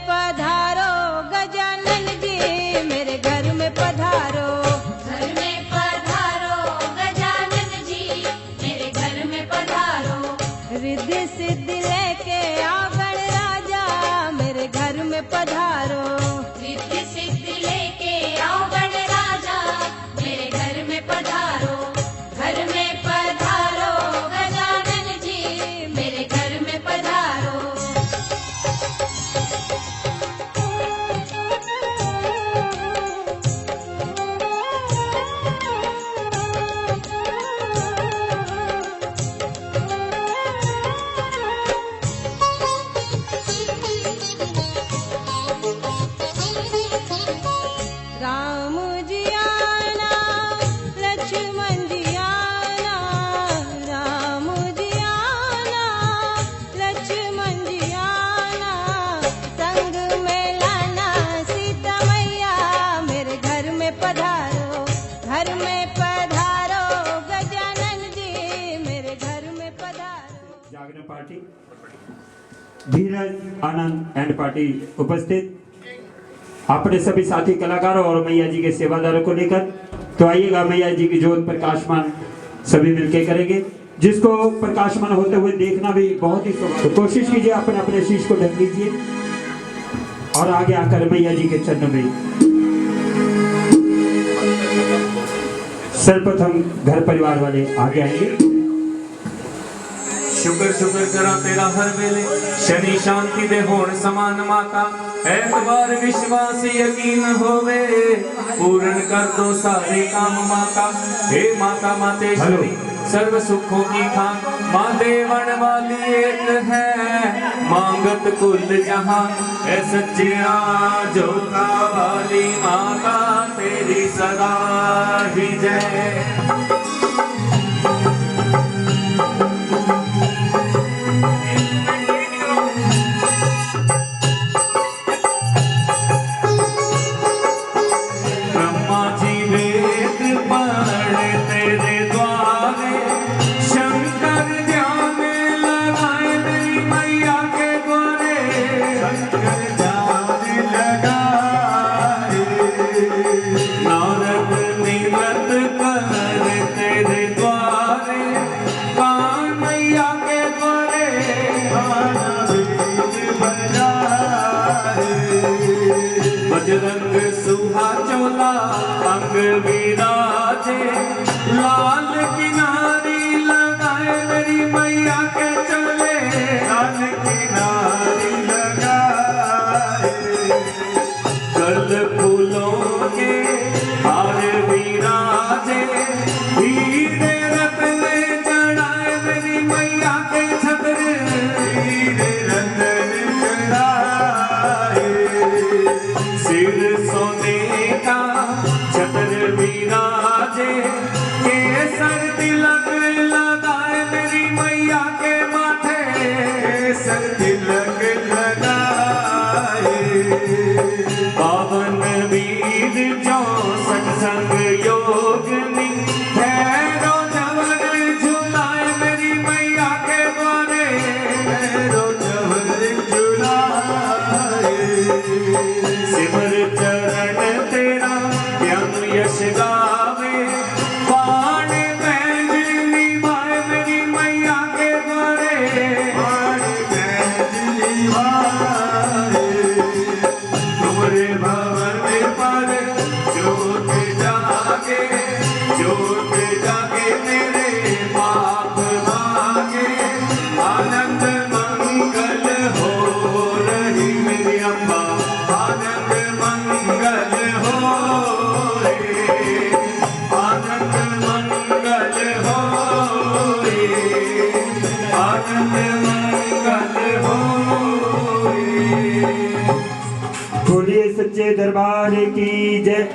पधारो गजानन जी मेरे घर में पधारो। घर में पधारो गजानन जी मेरे घर में पधारो। रिद्धि सिद्धि लेके आओ गणराजा मेरे घर में पधारो। रिद्धि सिद्धि लेके आओ गणराजा मेरे घर में पधारो। घर में पधारो गजानन जी मेरे घर में पधारो। राम जी आना लक्ष्मण जी आना राम जी आना लक्ष्मण जी आना संग में लाना सीता मैया मेरे घर में पधारो। घर में पधारो गजानन जी मेरे घर में पधारो। Jagran party Dheeraj Anand and party उपस्थित अपने सभी साथी कलाकारों और मैया जी के सेवादारों को लेकर तो आइएगा मैया जी की ज्योत प्रकाशमान सभी मिलके करेंगे, जिसको प्रकाशमान होते हुए देखना भी बहुत ही तो कोशिश कीजिए अपने अपने शीश को ढक लीजिए और आगे आकर मैया जी के चरणों में सर्वप्रथम घर परिवार वाले आगे आएंगे। शुक्र शुक्र करा तेरा हर वेले शनि शांति दे होण समान माता। ऐतबार विश्वास यकीन होवे पूर्ण कर दो सारे काम माता। हे माता मातेश्वरी सर्व सुखों की खान माँ देवन वाली एक है मांगत कुल जहां। ऐ सच्चिया जोता वाली माता तेरी सदा ही जय। बजरंग सुहा चोला अंग विराजे लाल किनारी लगाए मेरी मैया के चले। लाल किनारी लगाए कल फूलों के हार विराजे हीरे रतन चढ़ाए मेरी मैया के छत्र। हीरे रतन चढ़ाए सिर सोने का छत्र विराजे केसर तिलक लगाए मेरी मैया के माथे। केसर तिलक लगाए पावन वीर 64 संग योगनी भैरो जवर झुलाए मेरी मैया के द्वारे। भैरो जवर झुलाए सिमर चरण तेरा ज्ञान यश गावे बाण बैंज निभाए मेरी मैया के द्वारे। बाण बैंज निभाए तुम्हारे भवन पर ज्योत जागे। ज्योत जागे मेरे पाप भागे आनंद मंगल हो रही मेरी अम्बा। आनंद मंगल हो रे आनंद मंगल हो रे आनंद मंगल हो रे। बोलिए सच्चे दरबार की जय।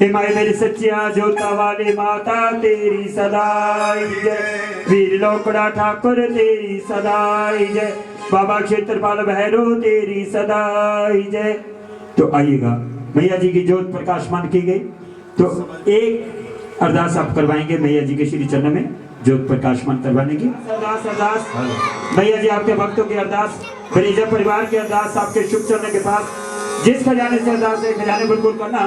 हे माए मेरी सच्चिया जोता वाली माता तेरी सदाई जय। वीर लोकड़ा ठाकुर तेरी सदाई जय। बाबा क्षेत्रपाल भैरव तेरी सदाई जय। तो आइएगा मैया जी की ज्योत प्रकाशमान की गई तो एक अरदास आप करवाएंगे मैया जी के श्री चरण में। ज्योत प्रकाशमान करवाने की। अरदास अरदास भैया जी आपके भक्तों की अरदास, परिजन परिवार की अरदास, आपके शुभ चरणों के पास जिस खजाने से अरदास है खजाने बिल्कुल करना,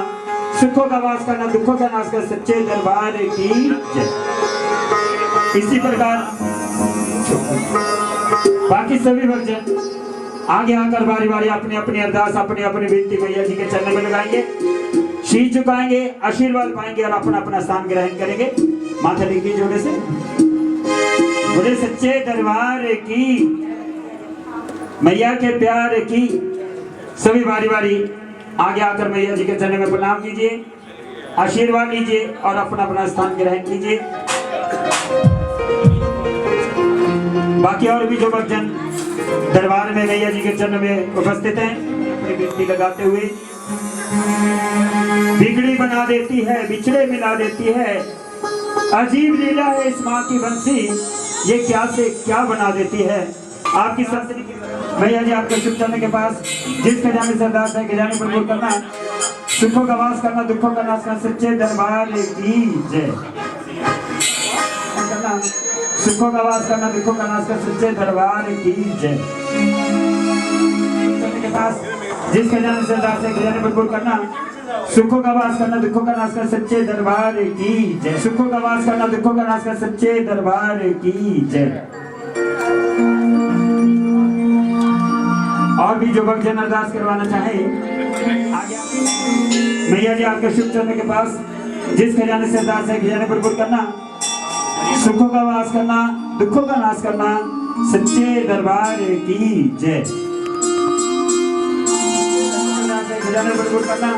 सुखों का वास करना, दुखों का नाश कर सच्चे दरबार की जय। इसी प्रकार बाकी सभी भक्तजन आगे आकर बारी बारी अपनी अपनी अरदास, अपनी अपनी विनती भैया जी के चरणों में लगाएंगे, शीश झुकाएंगे, आशीर्वाद पाएंगे और अपना अपना स्थान ग्रहण करेंगे। माथा टेकिए जोड़े से, बोले सच्चे दरबार की, मैया के प्यार की। सभी बारी बारी आगे आकर मैया जी के चरणों में प्रणाम कीजिए, आशीर्वाद लीजिए और अपना अपना स्थान ग्रहण कीजिए। बाकी और भी जो भक्तजन दरबार में मैया जी के चरणों में उपस्थित हैं, अपनी विनती लगाते हुए, बिगड़ी बना देती है, बिछड़े मिला देती है, अजीब लीला है इस माँ की बंसी, ये क्या से क्या बना देती है। आपकी संस्कृति भैया जी आपके शुभ चरणों के पास जिस खजाने से अरदास है खजाने पर बोल करना, सुखों का वास करना, दुखों का नाश करना, सच्चे दरबार की जय। सुखों का वास करना, दुखों का नाश करना, सच्चे दरबार की जय। के पास जिस खजाने से अरदास है खजाने पर बोल करना, सुखों का वास करना, दुखों का नाश करना, सच्चे दरबार की जय। सुखों का वास करना, दुखों का नाश करना, सच्चे दरबार की जय। और भी जो भक्तजन अरदास करवाना चाहे आगे मैया जी आपके शुभ चरणों के पास जिस खजाने से अरदास है खजाने पर बोल करना, सुखों का वास करना, दुखों का नाश करना, सच्चे दरबार की जय। खजाने पर बोल करना,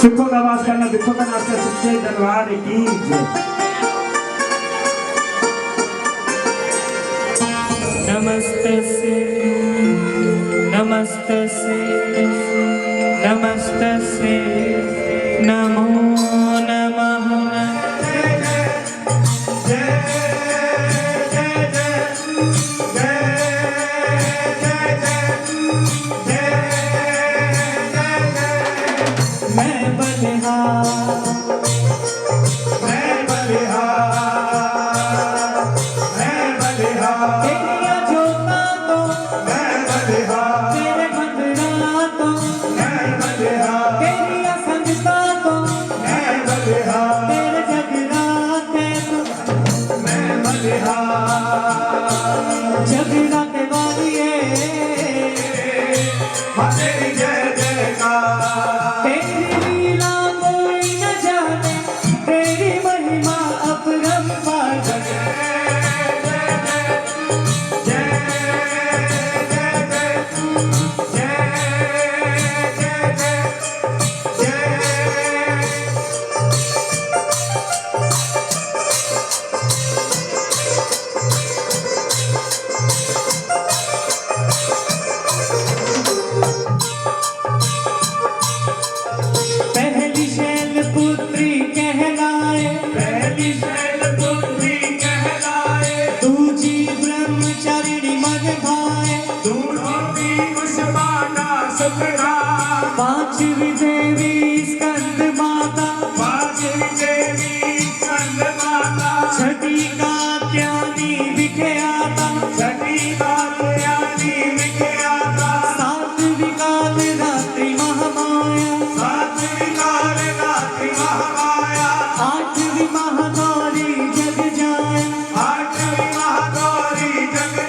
सुखों का वास करना, दुखों का नाश करना, सच्चे दरबार की जय। नमस्तस्यै नमस्तस्यै नमस्तस्यै नमो नमः। मैं बलिहार जगराते वाली तेरी जय जयकार, तेरी लीला कोई न जाने, तेरी महिमा अपरंपार। पांचवी देवी स्कंद माता, छठी कात्यायनी विख्याता, सातवीं काल रात्रि महामाया, आठवीं महागौरी जग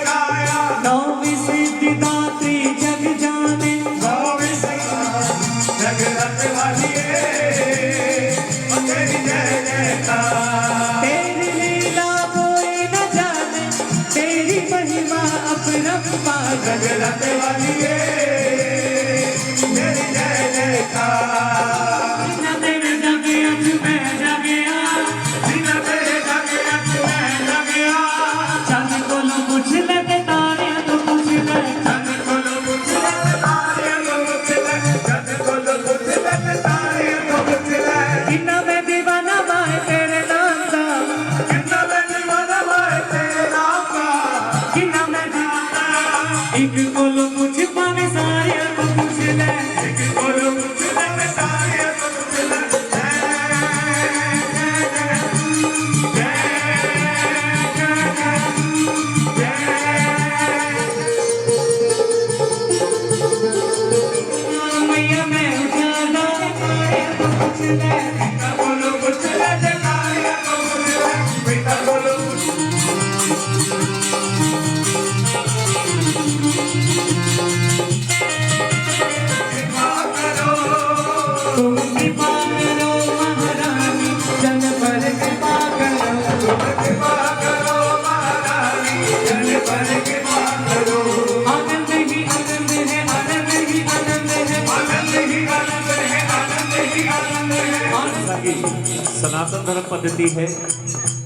जाया, नौवीं सिद्धिदात्री जग जाने, तेरी लीला कोई न जाने, तेरी महिमा अपरंपार। जगराते वाली तेरी जय जयकार, बिना तेरे जगे अज मैं जगया, बिना तेरे जगे अज मैं जगया। चंद कोलों पूछ ले ते तारे तो पूछ ले, चंद कोलों पूछ ले ते तारे तो पूछ ले, चंद कोलों पूछ ले ते तारे तो पूछ ले। किन्ना मैं दीवाना माए तेरे नाम का, किन्ना मैं दीवाना माए तेरे नाम का, किन्ना मैं दीवाना। एक कोलों पूछ पावे सारे तो पूछ ले, एक कोलों पूछ ले सारे तो पूछ ले। जय जय जय सनातन धर्म पद्धति है,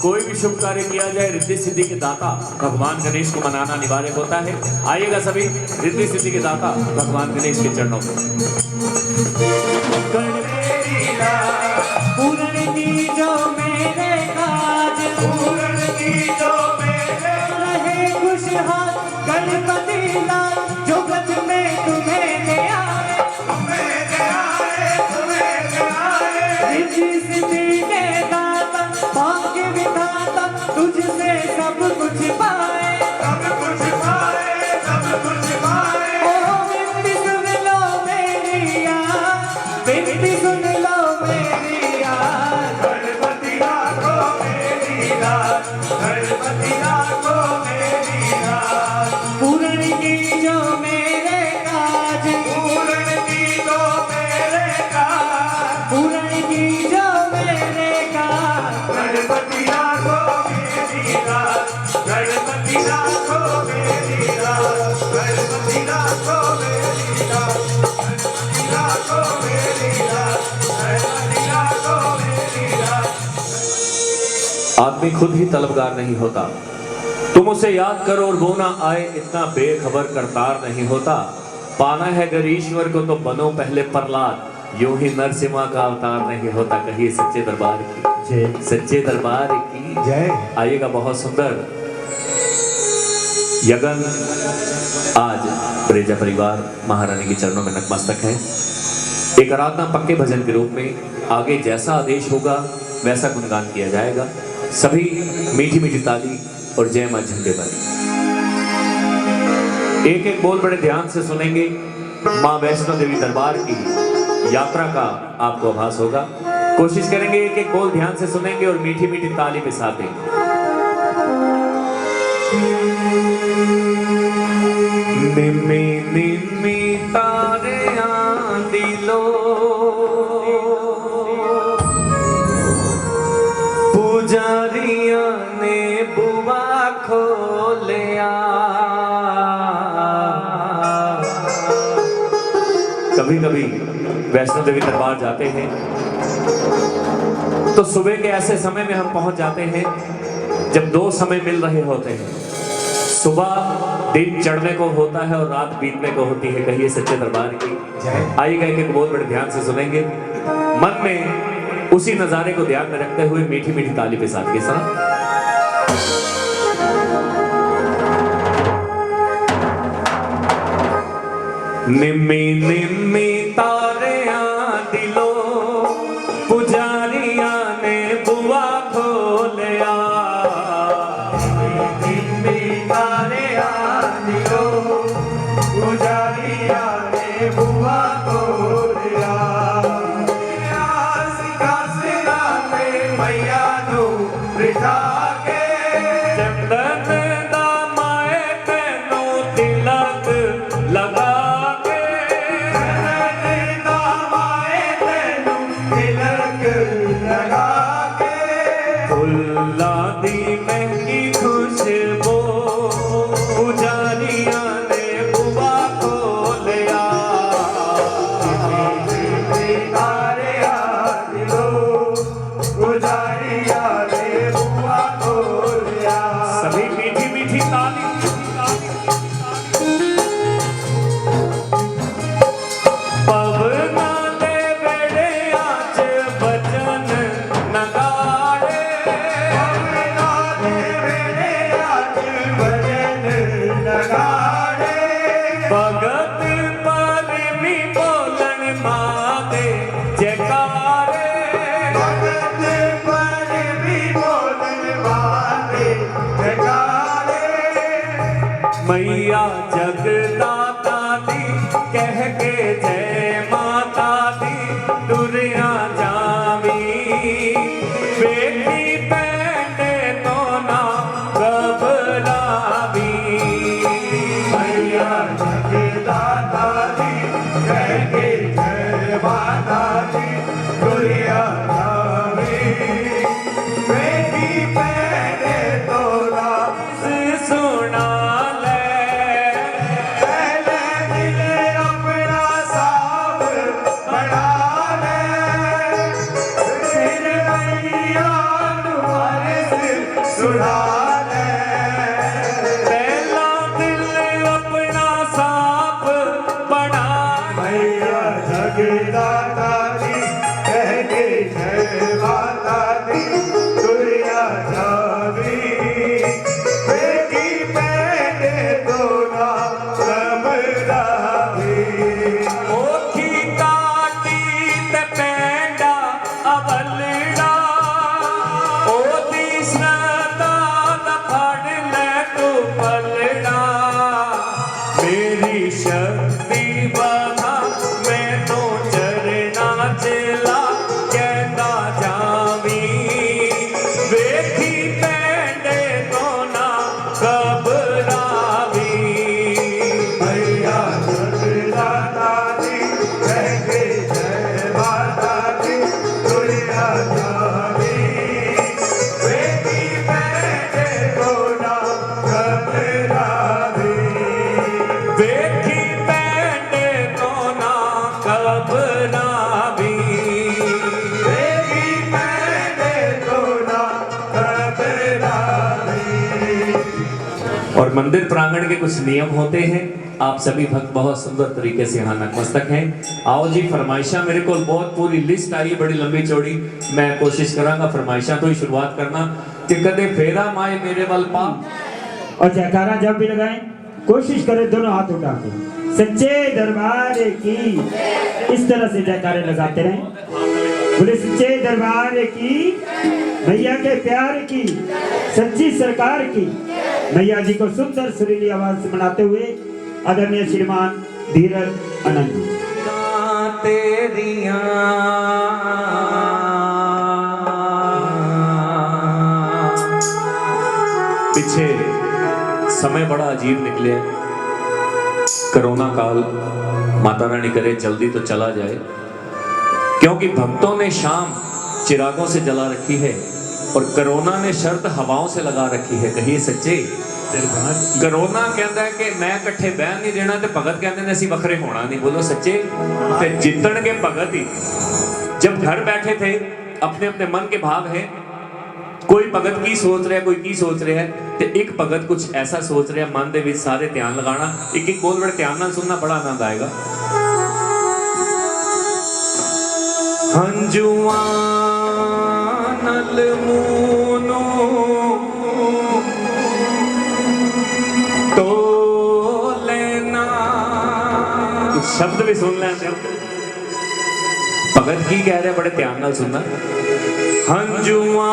कोई भी शुभ कार्य किया जाए रिद्धि सिद्धि के दाता भगवान गणेश को मनाना अनिवार्य होता है। आइएगा सभी रिद्धि सिद्धि के दाता भगवान गणेश के चरणों में। पूर्ण की जो मेरे काज, पूर्ण की जो मेरे रहे खुशहाल गणपति लाल, जो गज में तुम्हें ले आए, तुम्हें ले आए, तुम्हें ले आए। रिद्धि सिद्धि के दाता भाग्य विधाता, तुझसे सब कुछ पाए, सब कुछ पाए, सब कुछ पाए। ओ विनती सुन लो मेरी यार, विनती सुन लो मेरी यार। गणपति राखो मेरी रात, गणपति राखो मेरी रात। पूर्ण की जो मेरे काज, पूर्ण की जो मेरे काज, पूर्ण की जो मेरे काज। गणपति राखो मेरी रात, गणपति राखो मेरी रात, गणपति राखो मेरी रात, गणपति राखो मेरी रात, गणपति राखो मेरी रात। आदमी खुद ही तलबगार नहीं होता, तुम उसे याद करो और वो ना आए, इतना बेखबर करतार नहीं होता। पाना है अगर ईश्वर को तो बनो पहले प्रहलाद, यूं ही नरसिम्हा का अवतार नहीं होता। कहिए सच्चे दरबार की जय, सच्चे दरबार की जय। आइएगा, बहुत सुंदर यज्ञ आज ब्रेजा परिवार महारानी के चरणों में नतमस्तक है। एक आराधना पक्के भजन के रूप में आगे जैसा आदेश होगा वैसा गुणगान किया जाएगा। सभी मीठी मीठी ताली और जय मां झंडे वाली। एक एक बोल बड़े ध्यान से सुनेंगे। मां वैष्णो देवी दरबार की यात्रा का आपको आभास होगा। कोशिश करेंगे एक एक बोल ध्यान से सुनेंगे और मीठी मीठी ताली पे साथ देंगे। निम्मी निम्मी तारे दिलो पुजारिया ने बुआ खोलिया। कभी कभी वैष्णो देवी दरबार जाते हैं तो सुबह के ऐसे समय में हम पहुंच जाते हैं जब दो समय मिल रहे होते हैं। सुबह दिन चढ़ने को होता है और रात बीतने को होती है। कहिए सच्चे दरबार की जय। आइएगा, एक एक बोल बड़े ध्यान से सुनेंगे। मन में उसी नजारे को ध्यान में रखते हुए मीठी मीठी ताली के साथ के साथ निम्मी निम्मी तारिया दिलो पुजारिया ने बुआ खोलिया। निम्मी तारिया दिलो पुजारिया ने बुआ खोलिया। सिरा पे मैया नो बिठा के चंदन दा माए तेनो तिलक लगा दी महंगी खुशबू पुजारिया ने बुआ खोलिया। पुजारिया ने बुआ खोलिया। सभी मीठी मीठी ताली। पवना दे बेड़े आज बचन नगाड़े। भगत परमी बोलन माते जयकारे। भगत परमी बोलन माते जयकारे। मैया जगदाता दी कह के जय माता दी दुरिया जावी। बेटी पैंडे तो ना घबरावी। मैया जगदाता दी कह के जय माता दी दुरिया जावी। बेटी पैंडे तो ना सुना ले। और मंदिर प्रांगण के कुछ नियम होते हैं। आप सभी भक्त बहुत सुंदर तरीके से यहाँ नतमस्तक हैं। आओ जी, फरमाइशा मेरे को बहुत पूरी लिस्ट आई, बड़ी लंबी चौड़ी। मैं कोशिश करांगा फरमाइशा तो ही शुरुआत करना कि कदे फेरा माए मेरे वल पा। और जयकारा जब भी लगाएं कोशिश करें दोनों हाथ उठा के सच्चे दरबार की, इस तरह से जयकारे लगाते रहें। बोले सच्चे दरबार की, मैया के प्यार की, सच्ची सरकार की। मैया जी को सुंदर सुरीली आवाज से मनाते हुए आदरणीय श्रीमान धीरज आनंद जी। पीछे समय बड़ा अजीब निकले, कोरोना काल, माता रानी करे जल्दी तो चला जाए, क्योंकि भक्तों ने शाम चिरागों से जला रखी है और कोरोना ने शर्त हवाओं से लगा रखी है। कहिए सच्चे कोरोना कहता है कि मैं इकट्ठे बहन नहीं देना, तो भगत कहते हैं असी वखरे होना नहीं। बोलो सच्चे। ते जितन के भगत ही जब घर बैठे थे, अपने अपने मन के भाव है, कोई भगत की सोच रहा है, कोई की सोच रहा है, तो एक भगत कुछ ऐसा सोच रहा है, मन दे विच सारे ध्यान लगाना, एक एक बोल बड़े ध्यान नाल सुनना, बड़ा आनंद आएगा। हंजुआ नल मूनो तो लेना, शब्द भी सुन लें। भगत की कह रहे, बड़े ध्यान नाल सुनना। हंजुआ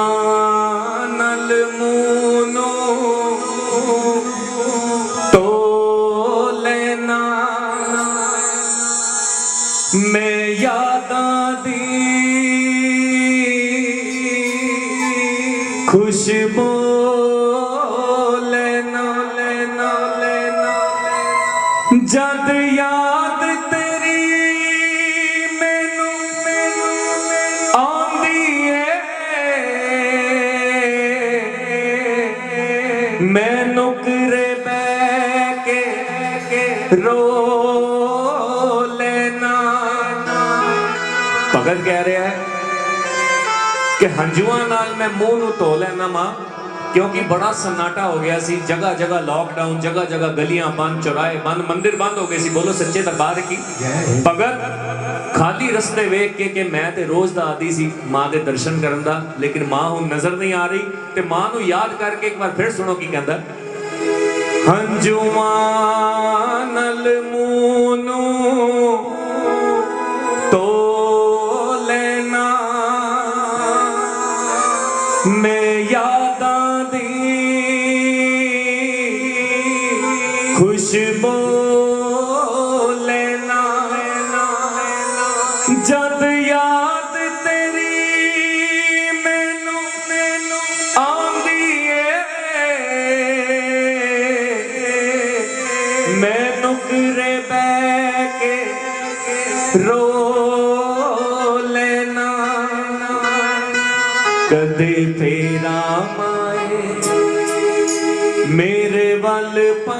नल मूनो तो लेना, मैं यादां दी खुशबू लेना लेना लेना, जद याद तेरी मैनू आंदी है, मैं नुकरे बैठ के रो लेना। भगत कह रहा है कि हंजुआ नाल मैं मुंह नूं धो लेना मां, क्योंकि बड़ा सन्नाटा हो गया सी, जगह जगह लॉकडाउन, जगह जगह गलियां बंद, चौराहे बंद, मंदिर बंद हो गए सी। बोलो सच्चे दरबार की। भगत खाली रस्ते वेख के मैं ते रोज दा आदी सी मां दे दर्शन करन दा, लेकिन मां हुण नजर नहीं आ रही, ते मां नूं याद करके एक बार फिर सुनो की कहंदा। हंजुआ नल मूनू तो लेना, मैं यादां दी खुशबू लेना, जद याद तेरी मैनू आंदी है, मैं नुकरे बैठ के रो लेना। कदे फेरा माए मेरे वल पा,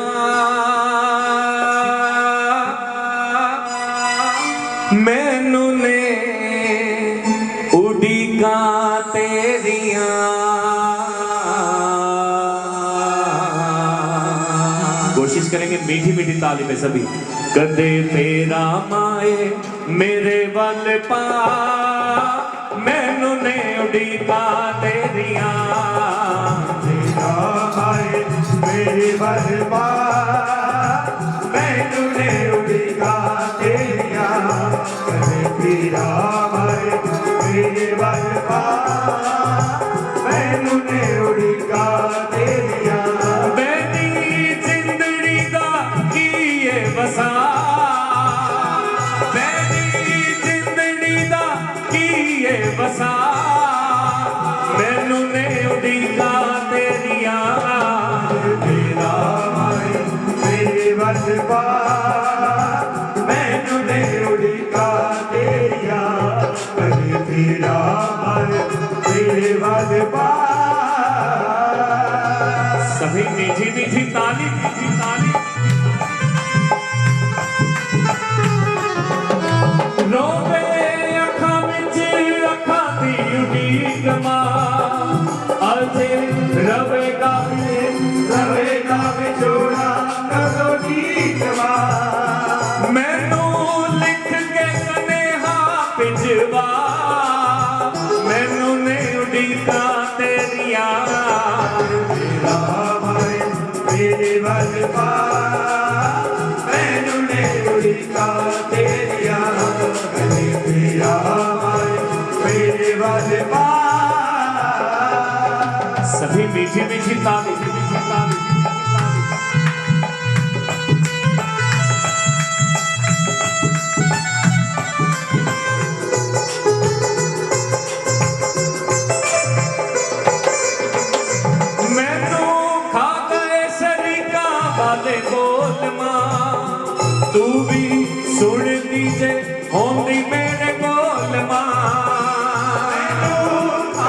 मैनू ने उड़ीका तेरिया, कोशिश करेंगे मीठी मीठी ताली में सभी। कदे फेरा माए मेरे वल पा, मैनू ने उड़ीका तेरिया, तेरा आए मेरे वल पा, मैनू ने उड़ीका तेरिया, कदे तेरा आए मेरे वल पा, मैनू ने उड़ीका तेरिया, बेटी जिंदड़ी दा की ये बसा, बेटी जिंदड़ी दा की ये बसा, मैनू ने उड़ीका तेरिया, तेरा आए मेरे वल पा, मैनू ने उड़ीका तेरिया, कदे तेरा आए मेरे वल पा। सभी मीठी मीठी ताली, मीठी ताली। रोवे अखां विच अखां दी उड़ीक मां, अजे रवेगा विच ਵੱਲ ਪਾ ਮੈਨੂੰ ਨੇ ਉਡੀਕਾ ਤੇਰੀਆਂ ਕਦੇ ਤੇਰਾ ਮੇਰੇ ਵੱਲ ਪਾ सभी मीठी मीठी ताली मैनू खा गए शरीका वाले बोल मां तू भी सुन दीजे होंदी मेरे बोल मां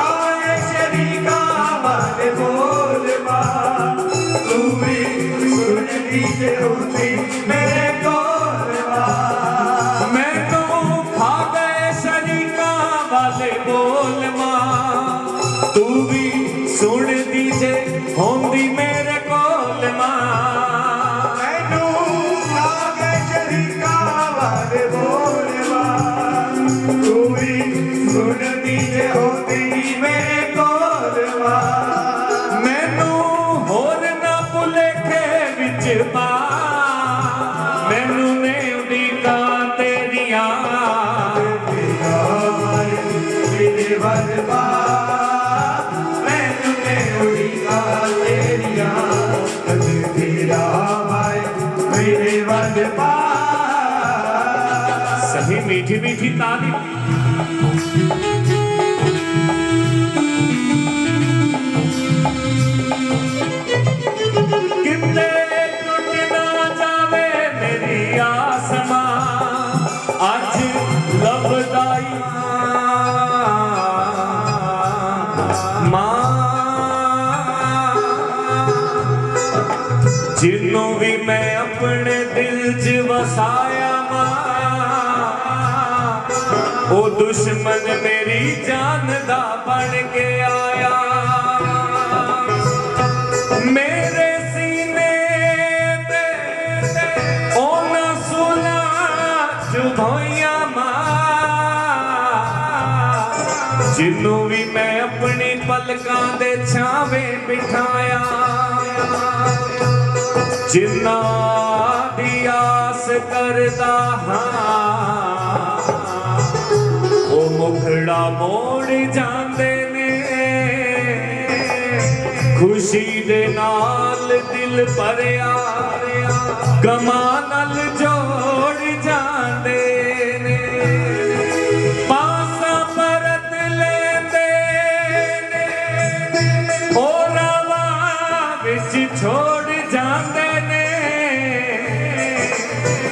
ਆਏ ਸ਼ਰੀਕਾ ਵਾਲੇ ਬੋਲ ਮਾਂ ਤੂੰ ਵੀ ਸੁਣਦੀ ਜੇ ਹੁੰਦੀ ਮੇਰੇ ਕੋਲ ਮਾਂ मैनू खा गए शरीका वाले बोल मां तू भी सुन दीजे होंदी मेरे कोल मां ਮੈਨੂੰ ਆ ਗਏ ਸ਼ਰੀਕਾ ਵਾਲੇ ਬੋਲ ਮਾਂ ਤੂੰ ਵੀ ਸੁਣਦੀ ਜੇ ਹੁੰਦੀ ਮੇਰੇ ਕੋਲ ਮਾਂ मैनू होर ना भुलेखे विच पा मैनू ने उड़ीका तेरिया ਮੇਰੇ ਵੱਲ ਪਾ ਮੈਨੂੰ ਨੇ ਉਡੀਕਾ ਤੇਰੀਆਂ ਕਦੇ ਤੇਰਾ ਮਾਏ ਮੇਰੇ ਵੱਲ ਪਾ सभी मीठी मीठी ताली कितने टूट ना जावे मेरी आसमां अज लभदाई जिन्नों भी मैं अपने दिल च वसाया मां ओ दुश्मन मेरी जान दा बन के आया मेरे सीने पे ओ ना सुना चुभोइया मां जिन्नों भी मैं अपनी पलकां दे छावे बिठाया जिन्ना दी आस करदा हां ओ मुखड़ा मोड़ जांदे ने खुशी दे नाल दिल भरिया गमां नाल जोड़ जांदे ने पासा परत लेंदे ने ओ रवा विच छोड़ जांदे ने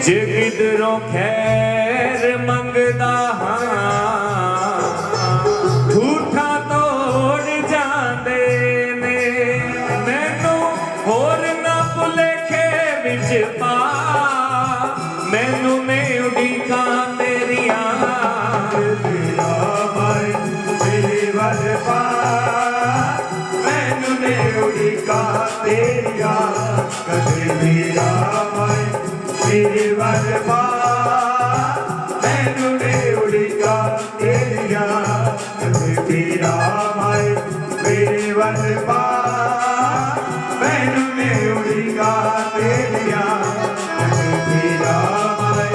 जे किधरों खैर मंगदा हां झूठा तोड़ जांदे ने मैनू होर ना भुलेखे विच पा मैनू ने उड़ीका तेरिया ਤੇਰਾ ਮਾਏ ਮੇਰੇ ਵੱਲ ਪਾ ਮੈਨੂੰ ਨੇ ਉਡੀਕਾ ਤੇਰੀਆਂ ਕਦੇ ਤੇਰਾ ਮਾਏ ਮੇਰੇ ਵੱਲ ਪਾ ਮੈਨੂੰ ਨੇ ਉਡੀਕਾ ਤੇਰੀਆਂ ਕਦੇ ਤੇਰਾ ਮਾਏ ਮੇਰੇ ਵੱਲ ਪਾ ਮੈਨੂੰ ਨੇ ਉਡੀਕਾ ਤੇਰੀਆਂ ਕਦੇ ਤੇਰਾ ਮਾਏ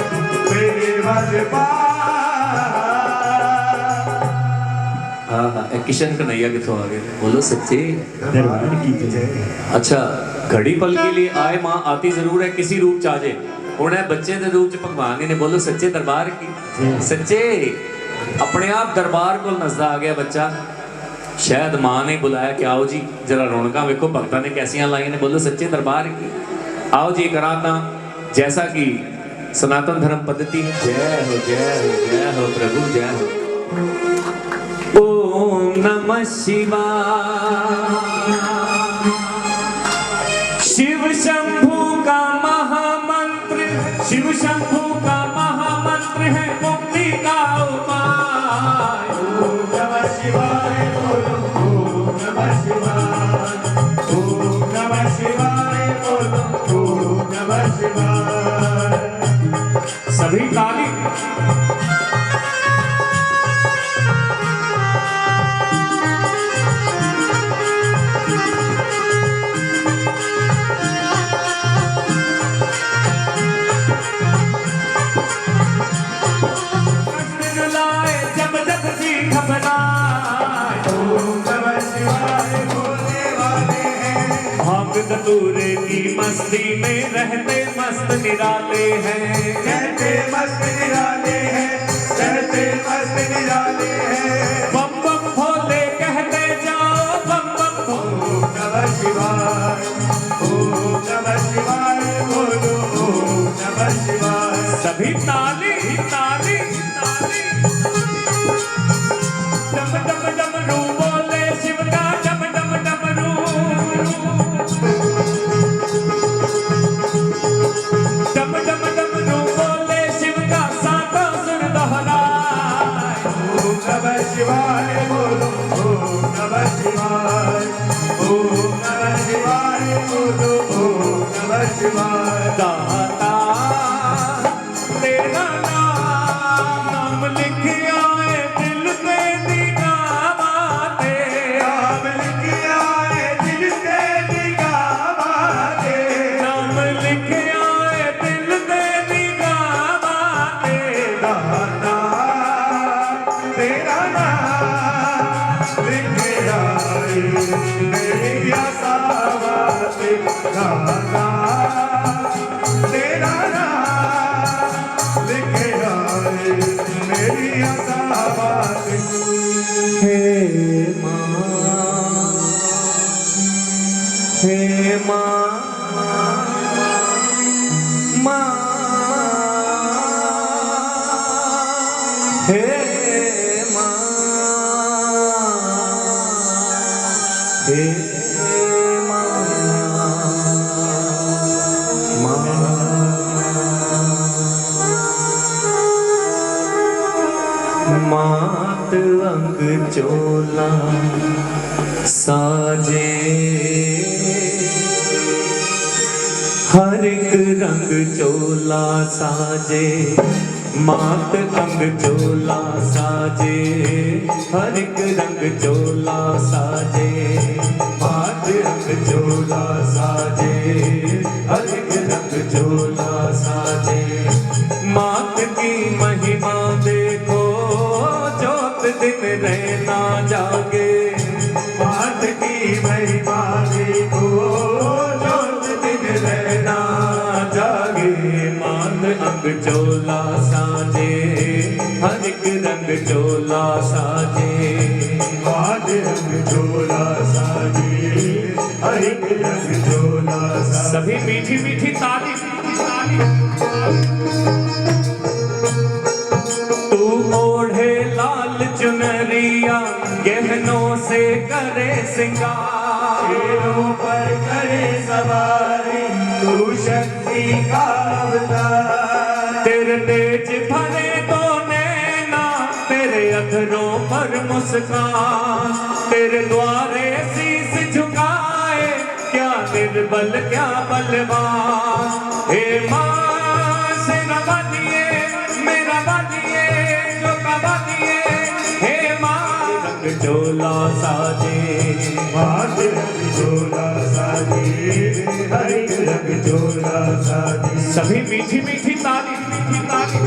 ਮੇਰੇ ਵੱਲ ਪਾ हाँ हाँ किशन कन्हैया कितों आ गए बोलो सच्चे दरबार की जय। अच्छा घड़ी पल के लिए आए माँ आती जरूर है किसी रूप च आ जाए हुण है बच्चे के रूप च भगवान ने बोलो सच्चे दरबार की सच्चे अपने आप दरबार को नजदा आ गया बच्चा शायद माँ ने बुलाया कि आओ जी जरा रौनका वेखो भक्तां ने कैसियां लाई ने बोलो सच्चे दरबार की आओ जी कराता जैसा कि सनातन धर्म पद्धति है जय हो प्रभु जय हो ओम नमः शिवाय शिव शंभू का महामंत्र शिव शंभू का महामंत्र है मुक्ति का उपाय ओम नमः शिवाय बोलो ओम नमः शिवाय ओम नमः शिवाय बोलो ओम नमः शिवाय सभी ताली भांग धतूरे की मस्ती में रहते मस्त निराले हैं, रहते मस्त निराले हैं, रहते मस्त निराले हैं। बम बम भोले कहते जाओ, बम बम भोले। ओम नमः शिवाय, ओम नमः शिवाय, बोलो ओम नमः शिवाय। सभी ताली ताली ताली। डम डम डमरू बोले शिव का, डम डम डमरू। डम डम डमरू बोले शिव का, सातों सुर दोहराए। ओम नमः शिवाय, बोलो ओम नमः शिवाय, ओम नमः शिवाय, बोलो ओम नमः शिवाय। दाता तेरा नाम लिख आए दिल पे निगाहते, नाम लिख आए दिल से निगाहते, नाम लिख आए दिल पे निगाहते। दाता तेरा नाम लिख आए मेरी आशावाते। दाता तेरा नाम लिख आए मेरी आशावाते। हे माँ, हे माँ, माँ, हे माँ, हे मात अंग चोला साजे, हर एक रंग चोला साजे। मात अंग चोला साजे, हर एक रंग चोला साजे। मात अंग चोला साजे, हर एक रंग चोला साजे। मात की महिमा देखो, जोत दिन रहना जागे। मात की महिमा देखो, जोत दिन रहना जागे। मात अंग चोला साजे, हर एक रंग चोला साजे। मात अंग चोला साजे, हर एक रंग चोला साजे। सभी मीठी मीठी ताली ताली। तू ओढ़े लाल चुनरिया, गहनों से करे सिंगार। शेरों पर करे सवारी, तू शक्ति का अवतार। तेरे तेज भरे दो नैना, तेरे अधरों पर मुस्कान। तेरे द्वारे शीस झुकाए, क्या निर्बल क्या बलवान। हे माँ शेरा बनिए, मेरा बनिए, जो का बनिए। हे माँ रंग चोला साजे, मात रंग चोला साजे, हर एक रंग चोला साजे। सभी मीठी मीठी ताली मीठी ताली।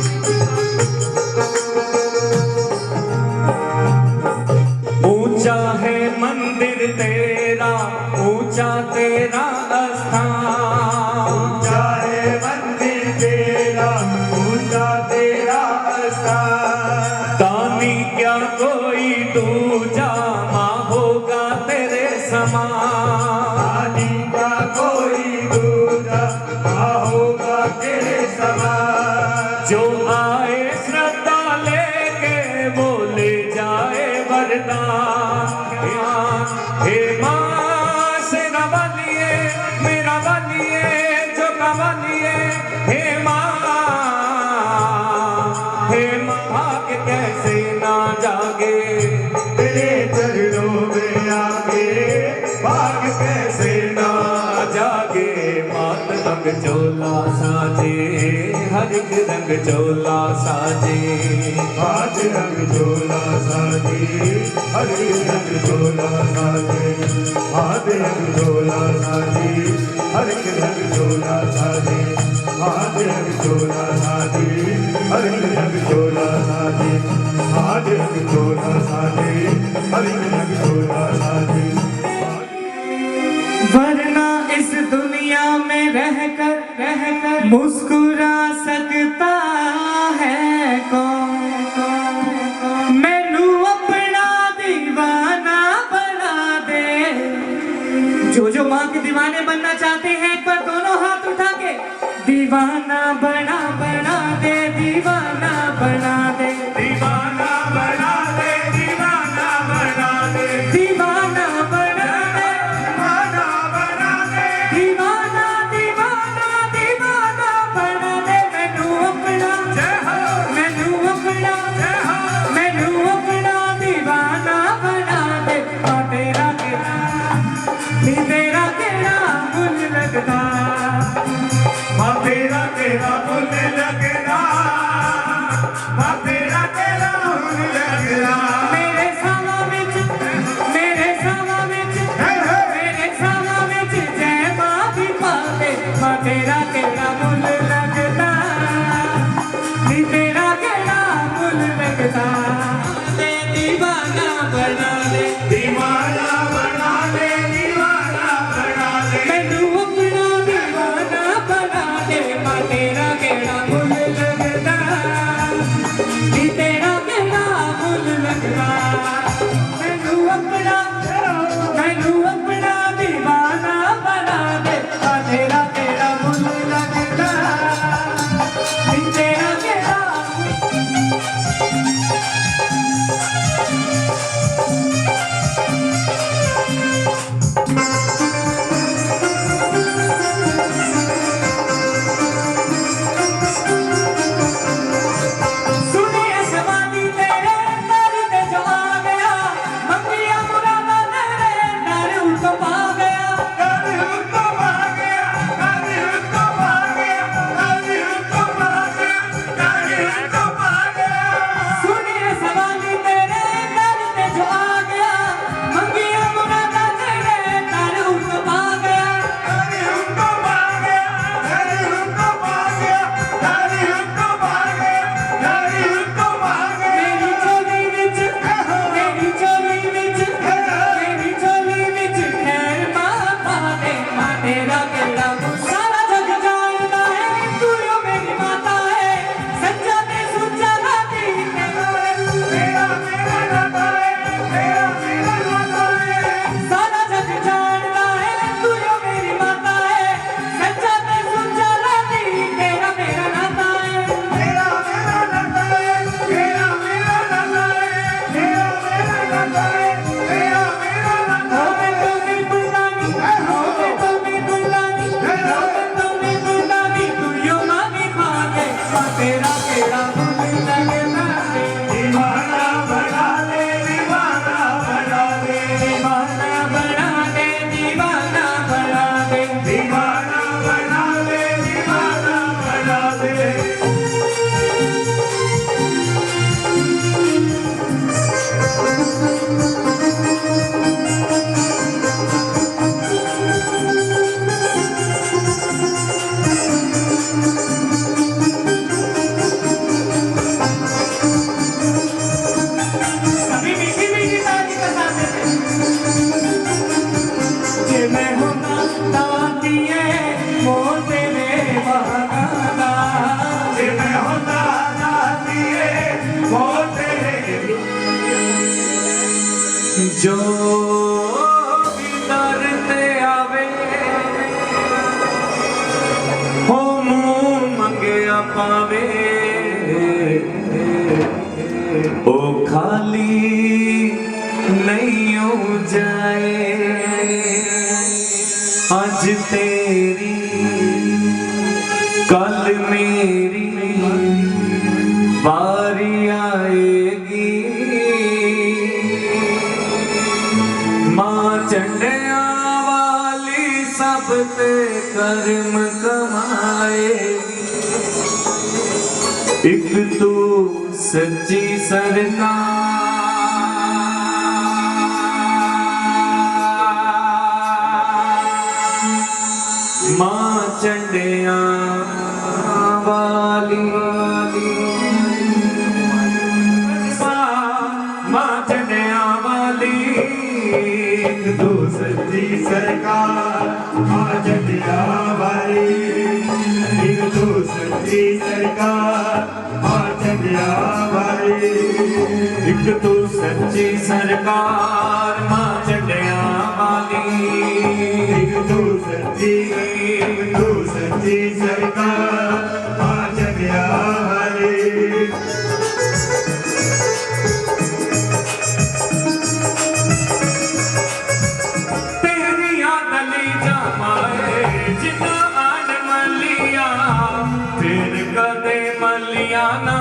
ऊंचा है मंदिर तेरा, ऊंचा तेरा स्थान। चाहे मंदिर तेरा, ऊंचा तेरा स्थान। दानी क्या कोई दूजा, माँ होगा तेरे समान। आदि का कोई दूजा, माँ होगा तेरे समान। जो आए श्रद्धा लेके, वो ले जाए वरदान। हे माँ शेरा बनिए, मेरा बनिए, जो का बनिए। हे माँ भाग्य कैसे ना जागे। तेरे चरणों में आके भाग कैसे ना जागे। मात रंग चोला साजे, हर एक रंग चोला साजे। मात रंग चोला साजे, हर एक रंग चोला साजे। मात रंग चोला साजे, हर एक रंग चोला साजे। मात रंग चोला साजे, हर एक रंग चोला साजे। मात रंग चोला साजे, हर एक रंग चोला साजे। वरना इस कर मुस्कुरा सकता है कौन मैनू अपना दीवाना बना दे। जो माँ के दीवाने बनना चाहते हैं एक बार दोनों हाथ उठा के दीवाना बना दे, दीवाना बना दे, दीवाना बना दे, दीवाना बना दे, दीवाना बना दे, दीवाना बना दे, दीवाना दीवाना दीवाना बना दे। मैनू अपना जय हो, मैनू अपना जय हो, मैनू अपना दीवाना बना दे। हाँ तेरा केड़ा मुझ लगदा, माँ तेरा तेरा मुझ लगदा, माँ तेरा तेरा मुझ लगदा। मेरे सावा विच मेरे सावा विच जय माँ भी पाते। माँ तेरा केड़ा मुझ लगदा, नी तेरा केड़ा मुझ लगदा। दे दीवाना बना दे, दीवाना बना दे, दीवाना बना दे, मैनू अपना दीवाना बना दे। माँ तेरा केड़ा मुझ लगदा, नी तेरा केड़ा मुझ लगदा। मैनू अपना दीवाना बना दे। माँ तेरा केड़ा मुझ लगदा, नी तेरा केड़ा सुनिए सवाली तेरे दर पे जो आ गया, मंगिया मुरादा तेरे दर उनको पा गया। कभी उनको पा गया, कभी उनको पा गया, कभी उनको पा गया, कभी उनको पा गया। सुनिए सवाली तेरे दर पे जो आ गया, मंगिया मुरादा तेरे दर उनको पा गया। कभी उनको पा गया, कभी उनको पा गया, कभी उनको पा गया, कभी उनको पा गया। मेरी चोली विच मेरी चोली विच मेरी चोली विच खैर माँ पा दे। माँ तेरा केड़ा सारा जग जानता है, तू यो मेरी माता है, सच्चा ते सुच्चा राती तेरा मेरा नाता है, तेरा मेरा नाता है। सारा जग जानता है, तू यो मेरी माता है, सच्चा ते सुच्चा राती तेरा मेरा नाता है। तेरा मेरा नाता है, तेरा मेरा नाता है, तेरा मेरा नाता है, तेरा मेरा नाता हो है। मैं तो मैं दुलानी, हो मैं तो मैं दुलानी, हो मैं तो मैं दुलानी, तू यो मामी खा दे। माँ तेरा केड़ा मुझ लगदा है, दीवाना बना दे, दीवाना बना दे, दीवाना बना दे, दीवाना बना दे। दीवाना बना दे, दीवाना बना दे। सभी मीठी मीठी ताली बजाते थे। जे मैं होता दातिए मोर तेरे बहाना, जे मैं होता दातिए, वो तेरे जो भी दर ते आवे हो मुंह मंगया पावे, ओ खाली नहीं हो जाए। आज तेरी कल मेरी बारी आएगी। माँ चंडिया वाली सब ते कर्म कमाएगी। एक तू सच्ची सरकार, माँ चंडिया वाली माँ चंडिया वाली। एक दो सच्ची सरकार, माँ चंडिया वाली। सच्ची सरकार मां चंडिया वाली एक तू सच्ची सरकार मां चंडिया वाली एक तू सच्ची सरकार मां चंडिया वाली तेरिया गली जमाए जिना आन मलिया फिर कदे मलिया ना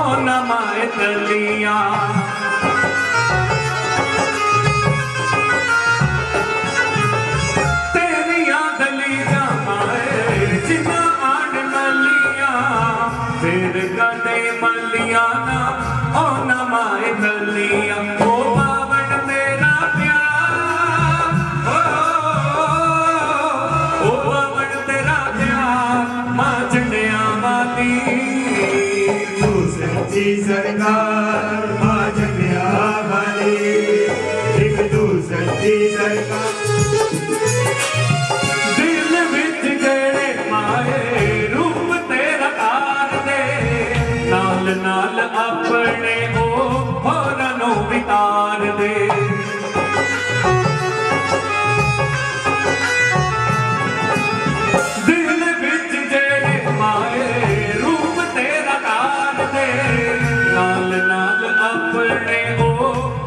ओ न माए तलिया तेरिया गली जमाए जिना आन मलिया फिर कदे मलिया ना ओ न माए तलिया ओ बावन तेरा प्यार ओ बावन तेरा प्यार मां चंडिया वाली तू सच्ची सरकार मां चंडिया वाली एक तू सच्ची सरकार दिल विच गड़े माए रूप तेरा तार दे नाल नाल अपने ओ होरां नूं भी तार दे दिल विच गड़े माए रूप तेरा तार दे नाल नाल अपने ओ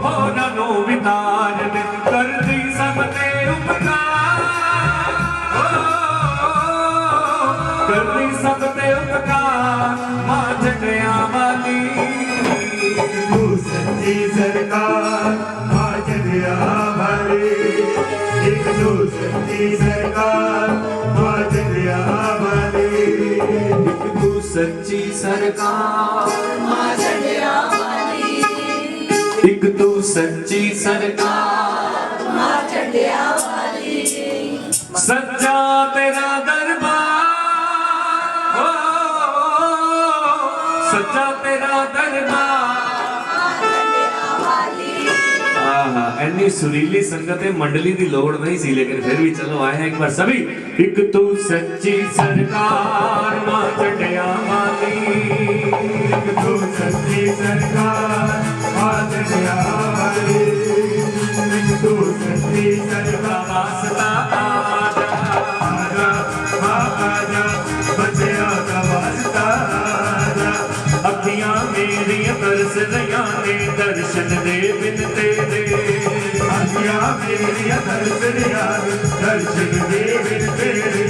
होरां नूं भी तार दे करदी सब ते उपकार करदी सब ते उपकार मां चंडिया वाली तू सच्ची सरकार मां चंडिया वाली एक तू सच्ची सरकार मां चंडिया वाली एक तू सच्ची सरकार मां चंडिया वाली एक तू सच्ची सरकार मां चंडिया वाली सच्चा तेरा दरबार ओ सच्चा तेरा दरबार आहा ऐनी सुरीली संगत है मंडली दी लोड़ नहीं सी लेकिन फिर भी चलो आए हैं एक बार सभी एक तू सच्ची सरकार मां चंडिया वाली एक तू सच्ची सरकार मां चंडिया वाली एक तू सच्ची सरकार वास्ता आजा आजा बच्चिया का वास्ता आजा अखियां मेरी तरस रहियां ने दर्शन दे बिन तेरे अखियां मेरी दर्शन दे बिन तेरे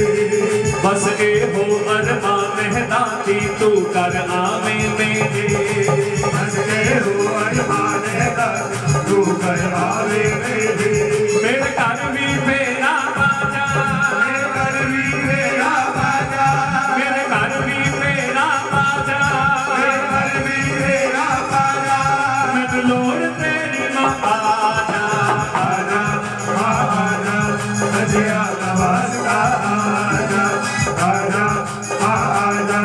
बस ए हो अरमा मेहदाती तू कर आवे मेरे बस के हो अरमान है तू कर आवे मेरे घर भी मेरा बाजा मेरे घर भी मेरा बाजा मेरे घर भी मेरा बाजा मेरे घर भी मेरा बाजा मैं लोड़ तेरी मां आजा आजा आजा बच्चिया का वास्ता आजा आजा आजा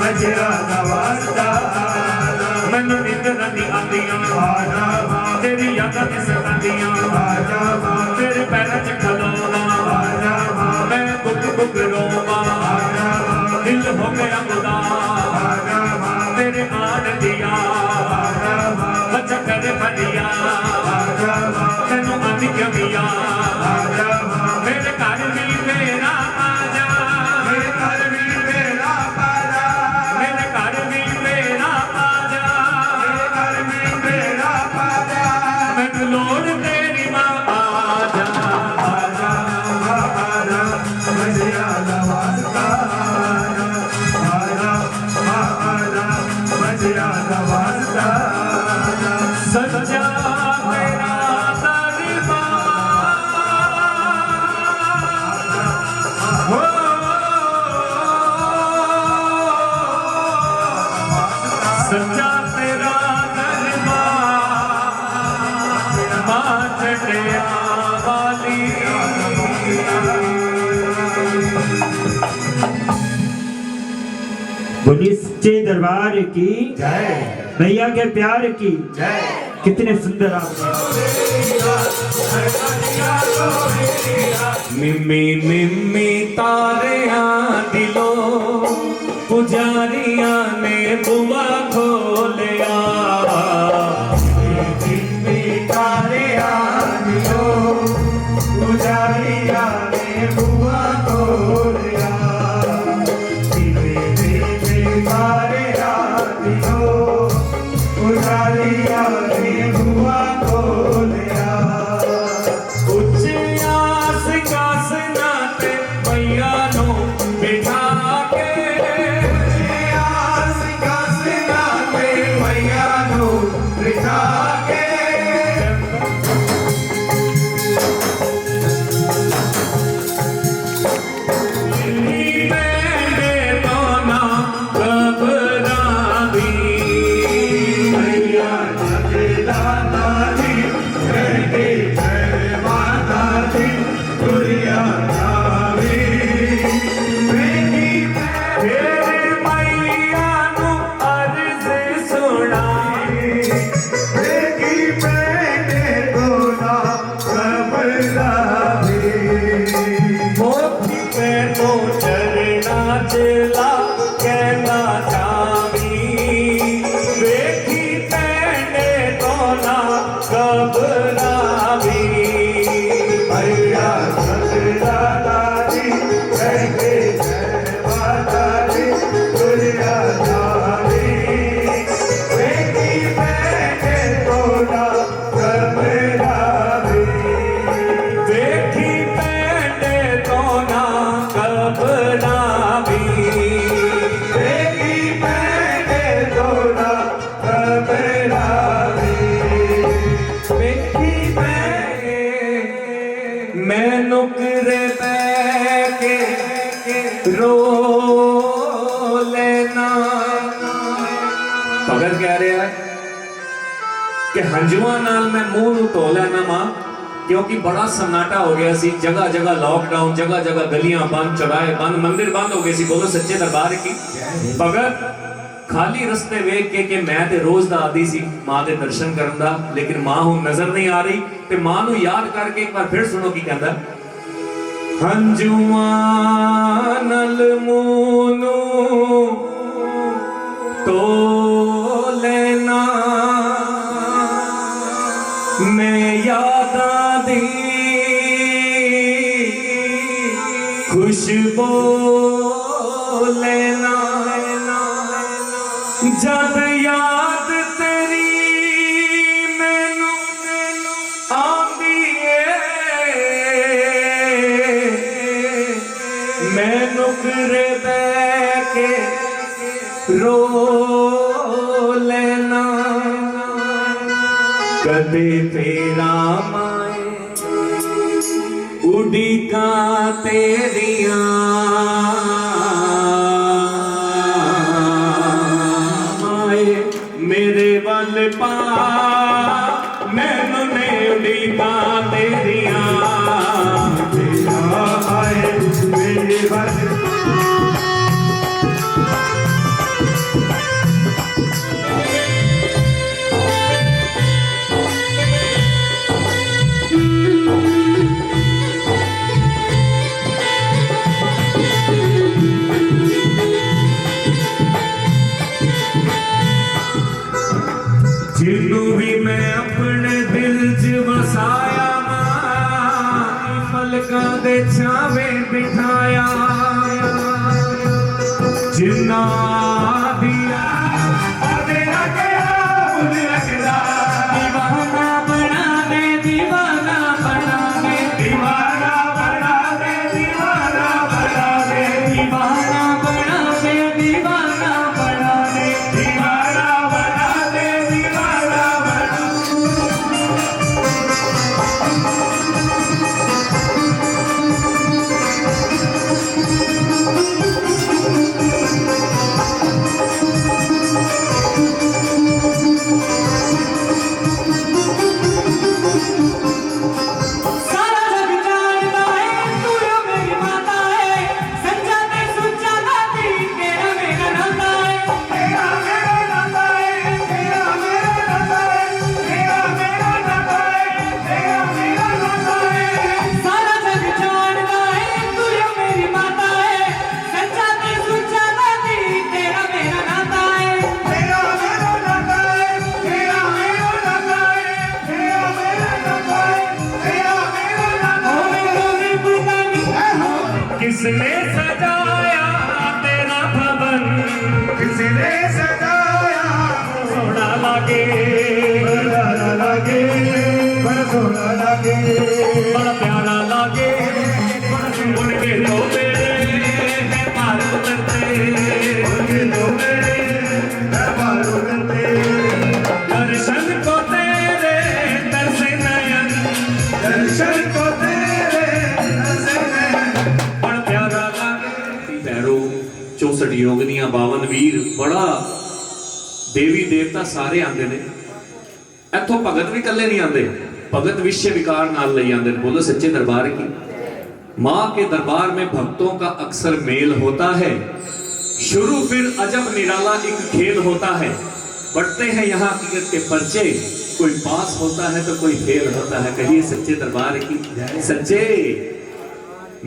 बच्चिया का वास्ता आजा मैनू निंदर नहीं आंदियां आजा तेरी यादां में सतांदियां आजा तेरे पैरां च खलोना आजा मैं बुक बुक रोवां दिल हो गया उदास आजा तेरे आन दिया बच्चा कर फटिया तेनू आंदी कमिया मेरे घर भी मेरा आजा मेरे घर भी मेरा बाजा मेरे घर भी मेरा आजा मेरे घर भी मेरा बाजा मैनू लोड़ तेरी मां आजा आजा आजा बच्चिया का वास्ता आजा आजा बच्चिया का वास्ता आजा सच्चा तेरा दरबार हो सच्चा तेरा दरबार मां चंडिया वाली बोलिए सच्चे दरबार की जय भैया के प्यार की जय कितने सुंदर आप निम्मी निम्मी तारे दिलो पूजा के जय माता दी दुनिया सारी बेटी बैठे तोड़ा कमरा भी देखी पैंडे तो ना कबरा भी बेटी बैठे तोड़ा कमरा भी देखी पैंडे मैं नुकरे बैके रो लेना। भगत कह रहा है कि हंजुआ नाल मैं मुंह नूं धो लेना मां, क्योंकि बड़ा सन्नाटा हो गया सी, जगह जगह लॉकडाउन, जगह जगह गलियां बंद, चौराहे बंद, मंदिर बंद हो गए सी। बोलो सच्चे दरबार की। भगत खाली रस्ते वेख के मैं ते रोज दा आदी सी मां दे दर्शन करन दा, लेकिन मां हुण नजर नहीं आ रही, ते मां नूं याद करके एक बार फिर सुनो की कहंदा। हंजुआ नल मूंह नूं तो लेना मैं यादां दी खुशबू लेना। जद याद तेरी मैनू आंदी है मैं नुकरे बैके रो लेना। कदे तेरा माए उड़ीका तेरिया माए मेरे वल पा मैनू ने उड़ीका तेरिया तेरा आए मेरे बस जिन्नू भी मैं अपने दिल च वसाया मां पलकां दे छावे बिठाया जिन्ना दिया तेरा गया बुझ लगदा दीवाना बना दे दीवाना बना दे दीवाना बना दे दीवाना बना दे दीवाना बना दे दीवाना बना दे दीवाना बना दे दीवाना बना सारा जग जानदा है तू यो मेरी माता है सच्चा ते सुच्चा दाती तेरा मेरा नाता है तेरा मेरा नाता है तेरा मेरा नाता है तेरा मेरा नाता है तेरा मेरा नाता है सारा जग जानदा है तू यो मेरी माता है सच्चा ते सुच्चा दाती तेरा मेरा नाता है तेरा मेरा नाता है तेरा मेरा नाता है तेरा मेरा नाता है तेरा मेरा नाता ओ मेरे भी पता नहीं किसने सजाया तेरा भवन किसने सजाया सोना लागे बड़ा लागे बड़ा सोना लागे बड़ा प्यारा लागे उनके दो बेड़े हैं पार उतरते उनके दो मेरे दरबार उतरते दर्शन को तेरे तरसे नयन दर्शन को तेरे से बड़ा प्यारा लागे भैरो 64 योगनियां 52 वीर बड़ा देवी देवता सारे आंदे ने इत्थों भगत भी कल्ले नहीं आंदे भगत विषय विकार नाल ले आंदे ने। बोलो सच्चे दरबार की। मां के दरबार में भक्तों का अक्सर मेल होता है शुरू फिर अजब निराला एक खेल होता है बढ़ते हैं यहाँ हकीकत के पर्चे कोई पास होता है तो कोई फेल होता है। कहिए सच्चे दरबार की सच्चे।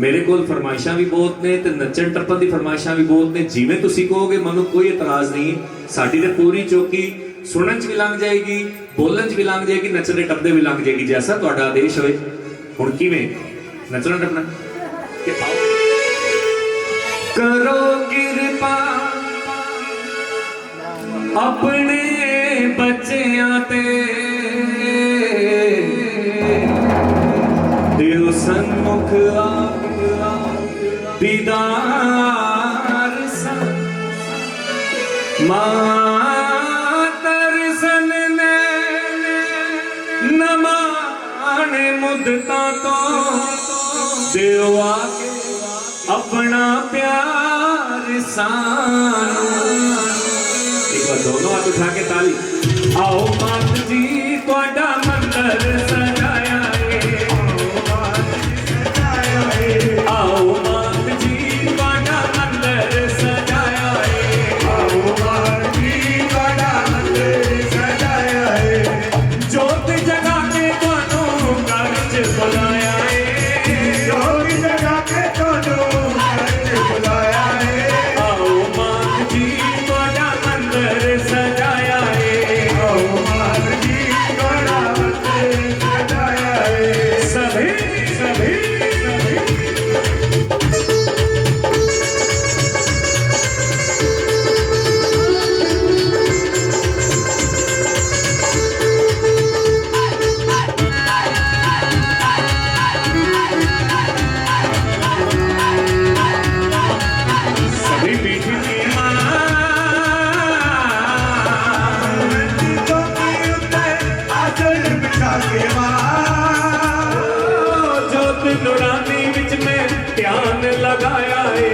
मेरे को फरमाइशा भी बहुत ने ते नचन टप्पन की फरमाइशा भी बहुत ने जिवें तुसी कहोगे मनु कोई इतराज नहीं साडी ते पूरी चौकी सुनन च भी लंघ जाएगी बोलन च भी लंघ जाएगी नचने टप्पदे भी लंघ जाएगी जैसा तुहाडा आदेश होए। हुण किवें नचना टप्पना कि आओ करो कृपा अपने बच्चियां ते दिल सन्मुख दीदार सा तरसन ने नमाने मुद्दता तो दिल आके अपना प्यार सानू। एक बार दोनों हाथ उठा के ताली। आओ मात जी तुहाडा मंदिर सजाया है, आओ मात जी तुहाडा मंदिर सजाया है, आओ मात जी तुहाडा मंदिर सजाया है, जोत जगा के तुहानू घर च बुलाया है, जोत जगा के तुहानू घर च बुलाया है, आओ मात जी तुहाडा मंदिर सजाया है, आओ मात जी तुहाडा मंदिर सजाया है। सभी सभी सभी पीठी की मां चौकी उत्ते आचल बिछा के मां, जोत नुरानी विच में ध्यान लगाया है,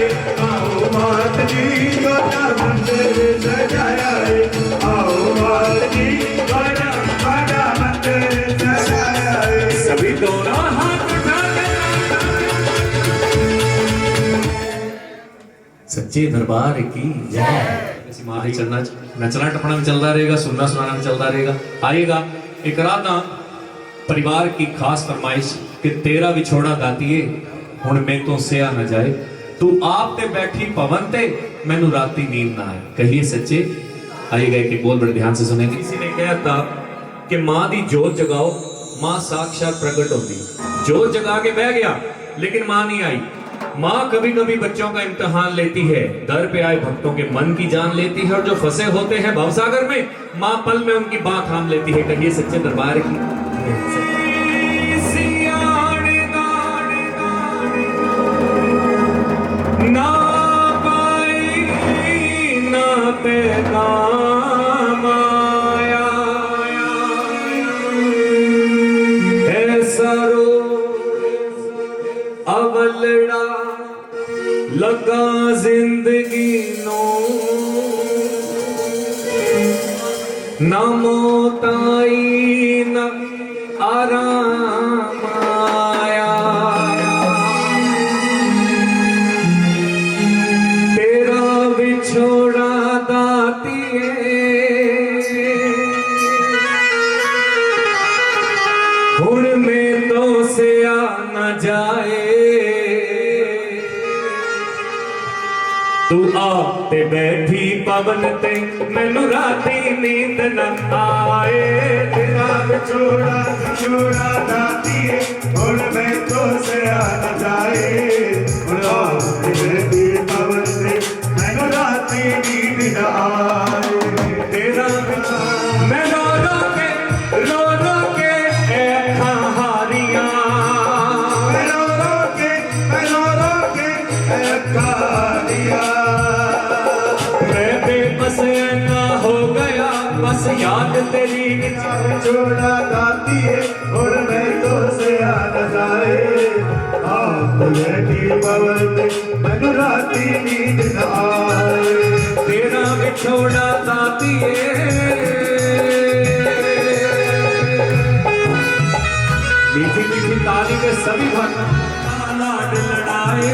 आओ मात जी तुहाडा मंदिर सजाया है, आओ मात जी तुहाडा मंदिर सजाया है। सभी दोनों हाथ उठा के सच्चे दरबार की जय। इसी माँ ही चलना नचना टपना भी चलता रहेगा, सुनना सुनाना भी चलता रहेगा। आएगा एक रात ना परिवार की खास फरमाइश कि तेरा विछोड़ा दातिए हुण मैं तो सिया न जाए, तू आप ते बैठी पवन ते मैनू राती नींद ना आए। कहिए सच्चे। आइएगा एक बोल बड़े ध्यान से सुनेंगे। किसी ने कहा था कि माँ दी जोत जगाओ, माँ साक्षात प्रकट होती। जोत जगा के बह गया लेकिन माँ नहीं आई। माँ कभी कभी बच्चों का इम्तिहान लेती है, दर पे आए भक्तों के मन की जान लेती है, और जो फंसे होते हैं भवसागर में माँ पल में उनकी बात थाम लेती है। कहिए सच्चे दरबार की। ना पाई ना पैगाम आया, ऐसा रो अवलड़ा लगा जिंदगी नो, न मौत आई न आराम आया, तेरा बिछोड़ा दातिए हुण में तो से आ न जाए, तू आते बैठी पवन ते मैनू राती नींद न आए, तेरा विछोड़ा छोड़ा दातिए हुण मैं तो से आ न जाए, हुण आते बैठी पवन ते मैनू राती नींद न आए। तेरा मैं रो रो के अखां हारियां, मैं रो रो के अखां दिया, मैं बेबस ना हो गया बस याद तेरी छोड़ा दातिए और मैं तो से आ न जाए, आप बैठी पवन ते मैनू राती नींद न आए। तेरा बिछोड़ा दातिए मीठी मीठी ताली के सभी भक्त लाड लड़ाए,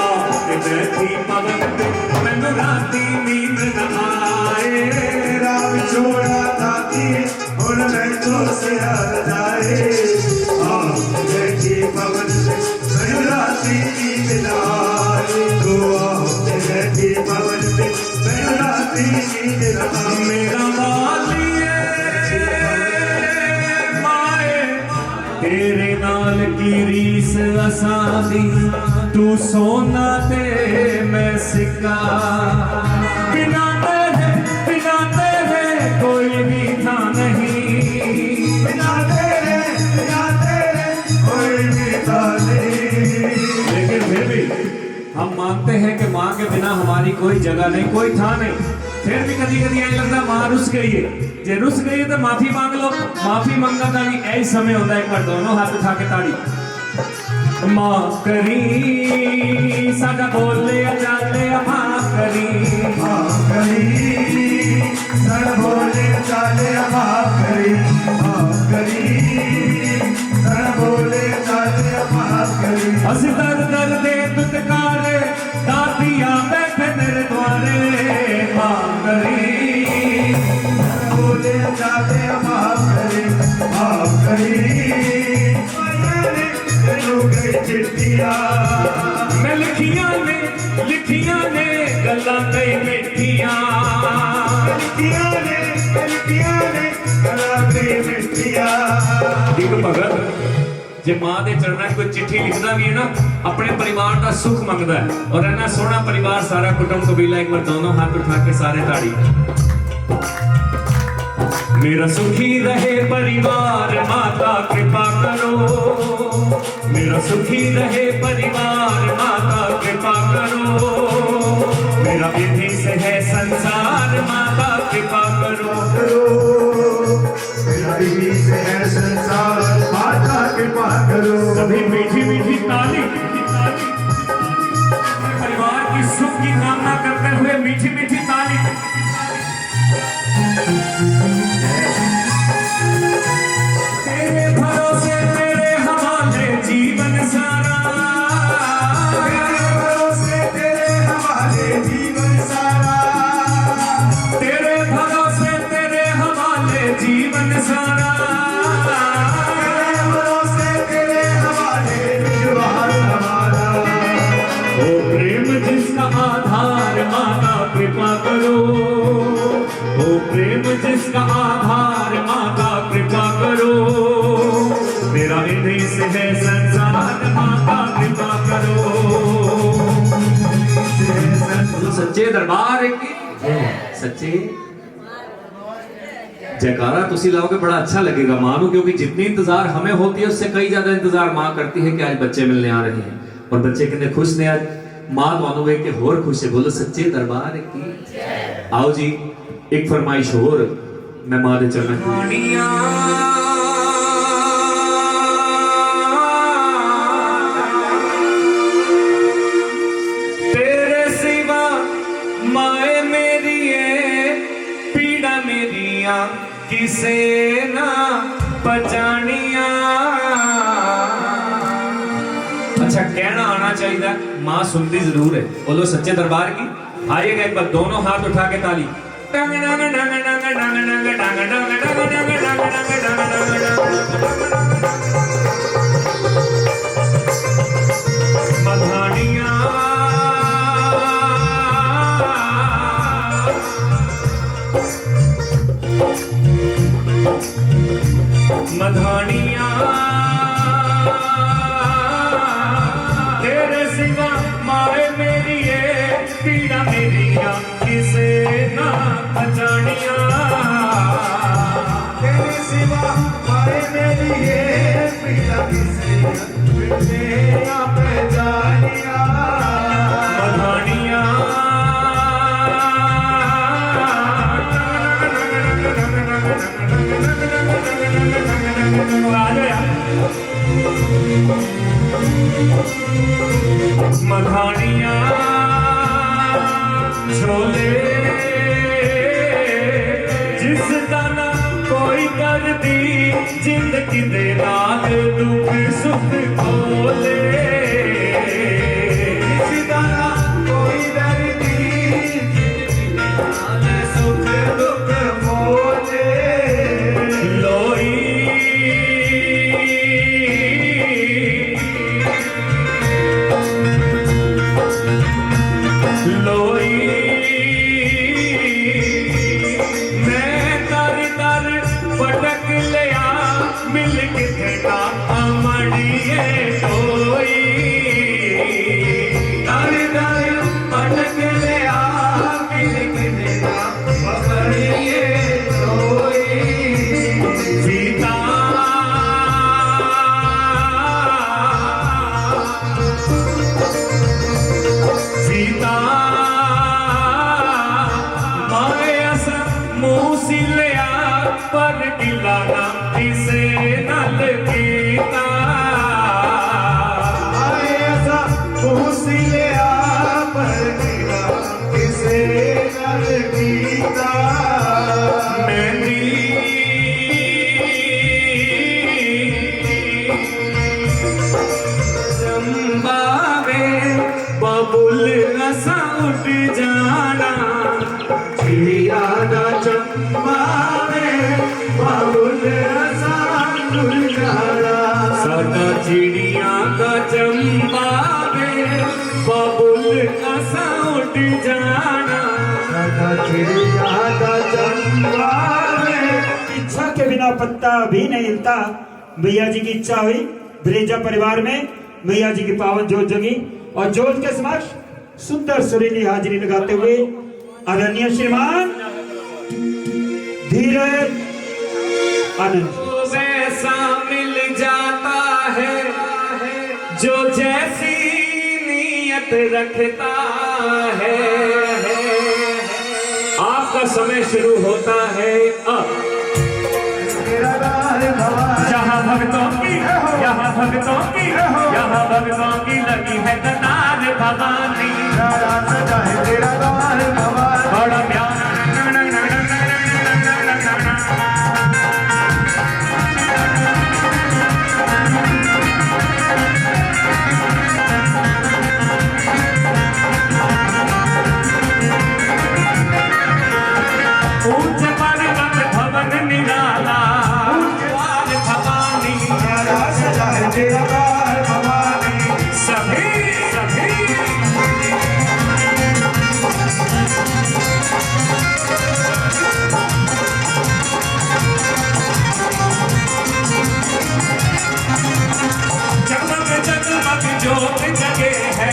आप बैठी पवन ते मैनू राती नींद न आए, तेरा विछोड़ा दातिए और मैं तो से आ न जाए, आप बैठी पवन ते मैनू राती नींद न आए, तो आप बैठी पवन ते मैनू राती नींद न आए। मेरा मालिए माए तेरे नाल की रीस असां दी, तू सोना ते मैं सिक्का बिना तेरे कोई भी था नहीं, बिना तेरे कोई भी था नहीं। लेकिन फिर भी हम मानते हैं कि माँ के बिना हमारी कोई जगह नहीं, कोई था नहीं। फिर भी कभी कभी ऐसा लगता माँ रुस गई है, जे रुस गई है तो माफी मांग लो। माफी मांगना का भी यही समय होता है, एक बार दोनों हाथ उठा के ताड़ी माफ करी साडा बोले चाले माफ करी, माफ करी साडा बोले चाले माफ करी, माफ करी साडा बोले चाले माफ करी। अस दर दर दे दुतकारे दातिया बैठे तेरे द्वारे, माफ करी साडा बोले चाले माफ करी, माफ करी। चिट्ठियां मैं लिखियां ने गल्लां कई मिठियां, लिखियां ने गल्लां कई मिठियां। एक भगत जे मां दे चरणा कोई चिट्ठी लिखदा भी है ना, अपने परिवार का सुख मंगदा है। और इतना सोहना परिवार सारा कुटुंब कबीला, एक बार दोनों हाथ उठा के सारे ताड़ी। मेरा सुखी रहे परिवार माता कृपा करो, मेरा सुखी रहे परिवार माता कृपा करो, मेरा विधि से है संसार माता कृपा करो, मेरा विधि से है संसार माता कृपा करो। सभी मीठी मीठी ताली परिवार की सुख की कामना करते हुए मीठी मीठी ताली। तेरे भरोसे तेरे हवाले जीवन सारा, तेरे भरोसे तेरे हवाले जीवन सारा, तेरे भरोसे तेरे हवाले जीवन सारा, तेरे भरोसे तेरे हवाले जीवन हमारा। ओ प्रेम जिसका आधार माता कृपा करो, ओ प्रेम जिसका आधार माता कृपा करो, मेरा निधि से है संसार माता कृपा करो। सच्चे दरबार की सच्चे जयकारा तुसी लाओगे बड़ा अच्छा लगेगा मां को, क्योंकि जितनी इंतजार हमें होती है उससे कई ज्यादा इंतजार मां करती है कि आज बच्चे मिलने आ रहे हैं। और बच्चे कितने खुश ने आज, मां तो वेख के होर खुश है। बोलो सच्चे दरबार की। आओ जी एक फरमाइश होर, मैं मां दे चरणों तेरे सिवा माए मेरी पीड़ा मेरिया किसे ना पहचानिया। अच्छा कहना आना चाहिए, मां सुनती जरूर है। बोलो सच्चे दरबार की। आइएगा एक बार दोनों हाथ उठा के ताली। मधानिया मधानिया तेरे सिवा माए मेरी पीड़ा मेरिया किसे ना पहचानिया। तेरे सिवा माए मेरी पीड़ा किसे ना पहचानिया। मधानिया मधानिया छोले जिस दाना कोई कर दी जिंदगी दे नाल दुख सुख खोले। जिस दाना कोई दर्दी नाल सुख दुख खोले। लोई लोई मैं दर दर पटक लिया मिल किथे ना अमड़िए। कीता माए अस मूसी लिया पर गिला ना किसे नल कीता आए ऐसा मुसीलिया पर गिला किसे नल कीता चंबावे बबुल नसा उठ जाना चिड़िया दा चंबावे बाबुल रसा उड़ जाना सादा चिड़िया का चंबावे बबुल नसा उठ जाना सादा चिड़िया दा चंबावे इच्छा के बिना पत्ता भी नहीं हिलता। मैया जी की इच्छा हुई, ब्रेजा परिवार में मैया जी की पावन जोत जगी और जोत के समक्ष सुंदर सुरीली हाजिरी लगाते हुए आदरणीय श्रीमान धीरज आनंद वैसा मिल जाता है जो जैसी नीयत रखता है। आपका समय शुरू होता है अब। यहाँ भक्तों की लगी है कतार भवानी बड़ा प्यारा ऊंचे पर्वत भवन निराला भवानी सभी जगमग ज्योत जगे है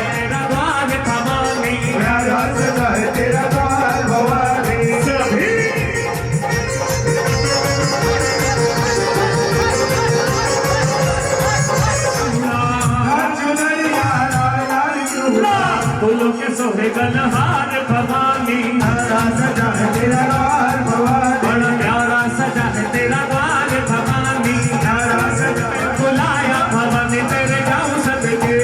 तेरा द्वार भवानी तेरा द्वार भवानी सभी फूलों के सोहे गलहार भवानी सजा है तेरा द्वार भवानी बड़ा प्यारा सजा है तेरा द्वार भवानी बुलाया भवानी तेरे गाँव सदके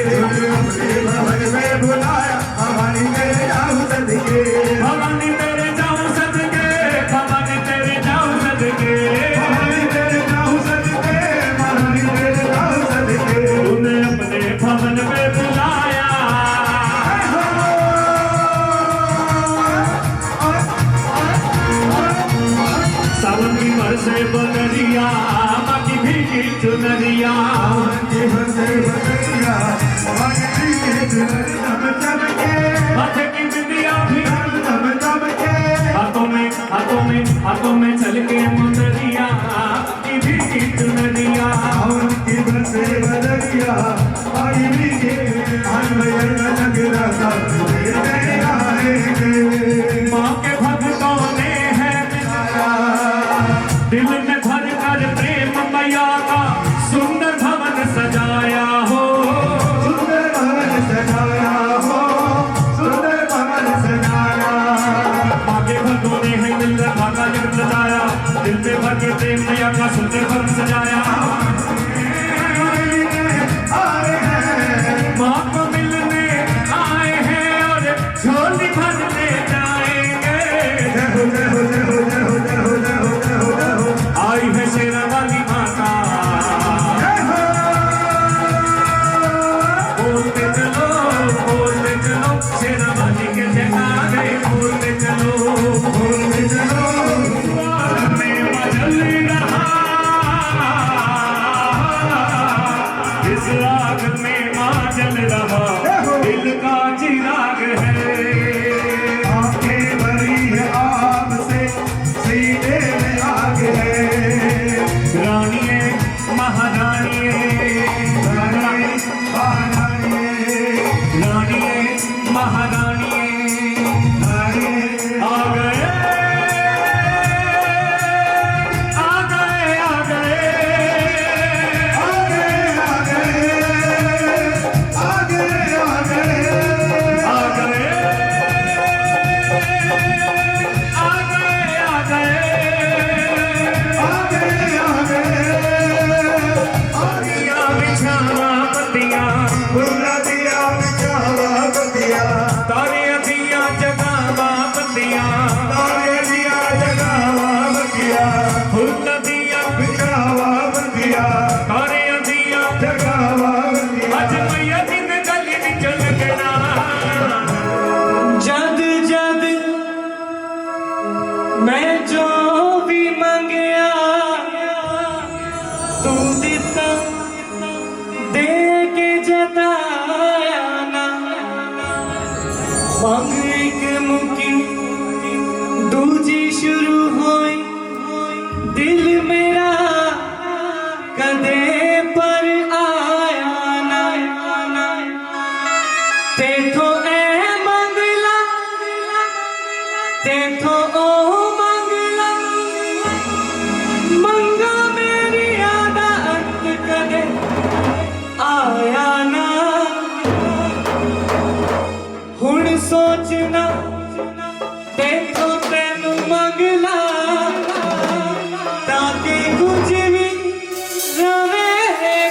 भवन में बुलाया हमारी मेरे जाऊं सदके भवानी तेरे गाँव सदके भवानी तेरे गाँव सदके हमारी मेरे जाऊं सदके हमारी मेरे जाऊं सदके तूने अपने भवन में बुलाया सावन की बरसे बदरिया बाकी भीगी चुनरिया माथे की बिंदिया भी हाथों में चल के मुंदरिया की भीगी चुनरिया माँ के भक्तों ने है दिल में भर कर प्रेम मैया का सुंदर भवन सजाया हो सुंदर भवन सजाया हो सुंदर भवन सजाया आगे भक्तों ने है दिल में भागा जगत सजाया दिल में भर के प्रेम मैया का सुंदर भवन सजाया माँ को मिलने आए हैं और झोली भरने जाएंगे आई है शेरा वाली माता बोलते चलो शेरा वाली के जगाने बोलते चलो में मचल रहा इस राग में माँ चल रहा दिल का चिराग है आंखें भरी है आग से सीने में आग है रानिये महारानिये रानिये महारानिये आ गए ਮੰਗ ਇੱਕ ਮੁਕੀ ਦੂਜੀ ਸ਼ੁਰੂ ਹੋਈ ਦਿਲ ਮੇਰਾ ਕਦੇ ਪਰ ਆਇਆ ਨਾ ਤੇਥੋਂ ਐ ਮੰਗ ਲਾ ਤੇਥੋਂ ਉਹ ਮੰਗ ਲਾ ਮੰਗਾ ਮੇਰੀਆਂ ਦਾ ਅੰਤ ਕਦੇ ਆਇਆ ਨਾ ਹੁਣ ਸੋਚਣਾ ਤੇਥੋਂ ਤੈਨੂੰ ਮੰਗ ਲਾ ਤਾਂ ਕਿ ਕੁਝ ਵੀ ਰਵੇ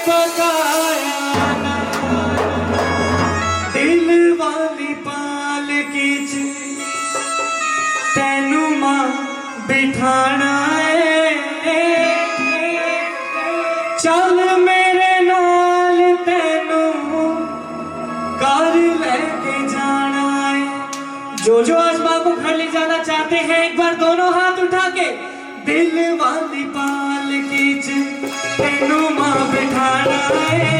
ਬਕਾਇਆ ਨਾ ਦਿਲ ਵਾਲੀ ਪਾਲਕੀ ਚ ਤੈਨੂੰ ਮਾਂ ਬਿਠਾਣਾ ਏ ਚੱਲ ਮੇਰੇ ਨਾਲ ਤੈਨੂੰ कार लेके जाना है जो आज माँ को घर ले जाना चाहते हैं एक बार दोनों हाथ उठा के दिल वाली पालकी च तेनू माँ बिठाना है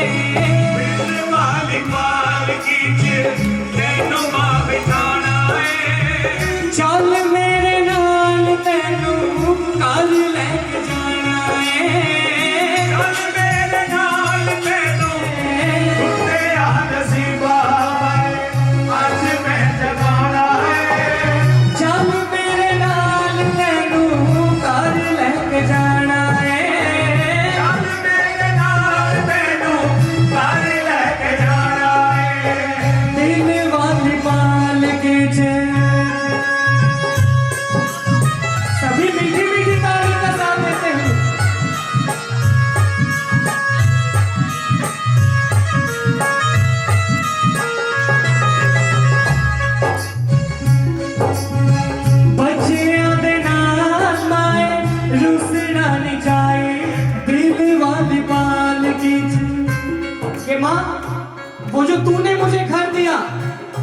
दिल वाली पालकी च तैनू मां बिठाना है चल मेरे नाल तेनू घर लेके जाना है चल मेरे नाल तैनू कुत्ते आ नसीबा आज मैं जगाना है चल मेरे नाल तेनू घर लेके जाना है चल मेरे नाल तैनू घर लेके जाना है दिल वाली पालकी च सभी मीठी मीठी ताली का साथ देते हुए बच्चियां दे नाल माए रुसना नहीं जाए दिल वाली पालकी च के माँ वो जो तूने मुझे घर दिया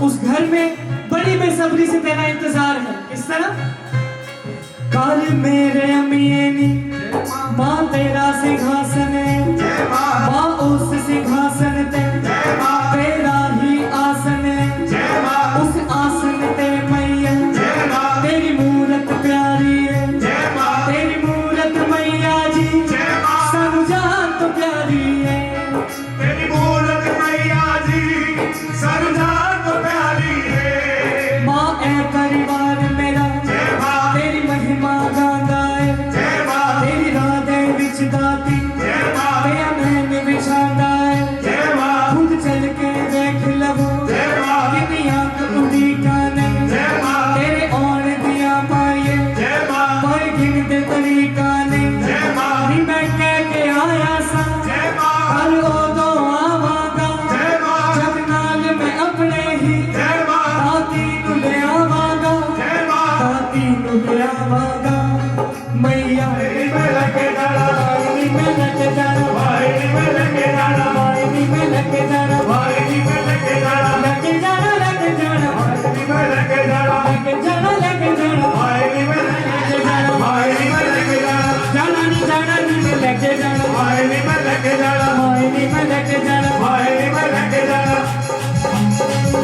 उस घर में बड़ी बेसब्री से तेरा इंतजार है किस तरह कल मेरे अम्मिये नी माँ तेरा सिंहासन है माँ उस सिंहासन ते तेरा ही आसन है उस आसन ते मैया तेरी मूरत प्यारी है तेरी मूरत मैया जी सानू जान तो प्यारी है तेरी मूरत मैया जी सरदार तो प्यारी है माँ ए परिवार मेरा तेरी महिमा गांदा है तेरी राधे विच दाती तेरा नैन विछांदा है खुद चल के देख लवो कितनी आंख उड़ीका नहीं तेरे आने दिया पाए कोई गिनते तरीका नहीं नी मैं कह के आया सा कल उदो आवागा जब नाल मैं अपने ही ताती नू ले आवागा ताती नू ले आवागा मैया मैं लगे जाना नी मैं लगे जाना भाई मैं लगे जाना नी मैं लगे जाना भाई मैं लगे जाना लगे जाना मैं लगे जाना लगे जाना लगे जाना भाई मैं लगे जाना भाई मैं लगे जाना जाना नी मैं लगे जाना भाई मैं लगे जाना नी मैं लगे जाना भाई मैं लगे जाना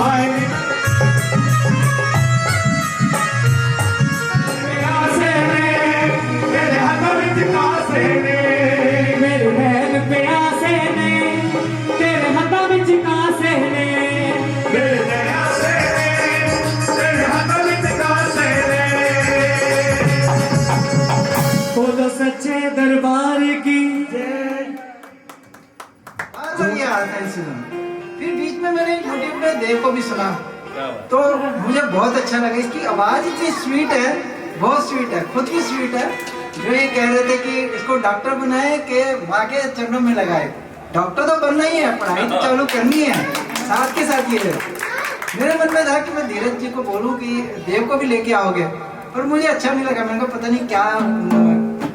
भाई प्यासे ने तेरे हाथ विच कासे ने मेरे नैन प्यासे ने तेरे हाथों विच कासे ने मेरे प्यासे ने तेरे हाथ विच कासे ने बोलो सच्चे दरबार की बार बार ये आता है सुना। फिर बीच में मैंने यूट्यूब पे देव को भी सुना तो मुझे बहुत अच्छा लगा। इसकी आवाज इतनी स्वीट है, बहुत स्वीट है, खुद भी स्वीट है। जो ये कह रहे थे कि इसको डॉक्टर बनाए कि माँ के चरणों में लगाए, डॉक्टर तो बनना ही है, पढ़ाई तो चालू करनी है, साथ के साथ ये है। मेरे मन में था कि मैं धीरज जी को बोलूं कि देव को भी लेके आओगे, पर मुझे अच्छा नहीं लगा। मैंने कहा पता नहीं क्या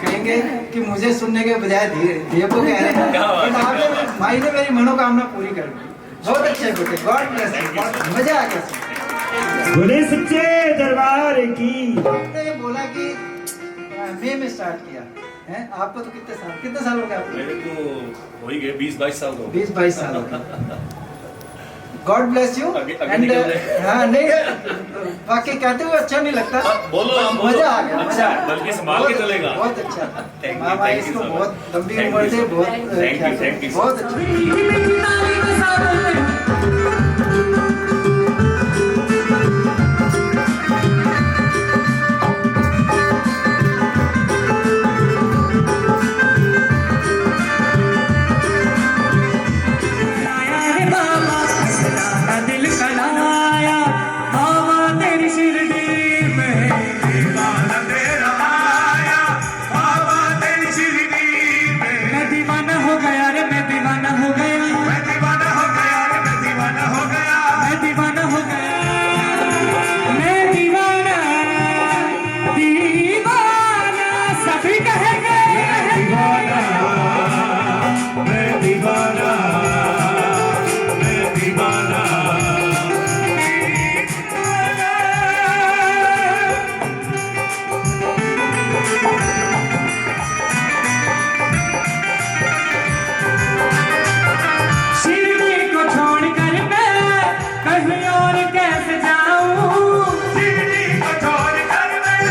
कहेंगे कि मुझे सुनने के बजाय देव को कह रहे हैं। भाई ने मेरी मनोकामना पूरी कर दी। बहुत अच्छे बेटे, गॉड ब्लेस यू, मजा आ गया। बोले सच्चे दरबार की। आपने ये बोला कि मई में स्टार्ट किया है, आपको तो कितने साल हो गए आपको? मेरे को हो ही गए 20-22 साल हो गए। 20-22 साल हो गए। गॉड ब्लेस यू आगे एंड निकल रहे। हाँ नहीं वाकई कहते हुए अच्छा नहीं लगता, बोलो आप बोलो। मजा आ गया, अच्छा, मजा आ गया। बल्कि संभाल के बहुत- चलेगा। बहुत अच्छा Thank you, mama thank you इसको so much. बहुत लंबी Thank उम्र you से so बहुत much. Thank you, thank you so बहुत अच्छा। आया रे बाबा असला दिल कलाया बाबा तेरी शिरडी में दीवाना तेरा आया बाबा तेरी शिरडी में मैं दीवाना हो गया रे मैं दीवाना हो गया मैं दीवाना हो गया रे मैं दीवाना हो गया मैं दीवाना हो गया मैं दीवाना दीवाना सभी कहेंगे दीवाना मैं दीवाना मैं दीवाना शिरडी को छोड़कर मैं कहीं और कैसे जाऊं शिरडी को छोड़कर मैं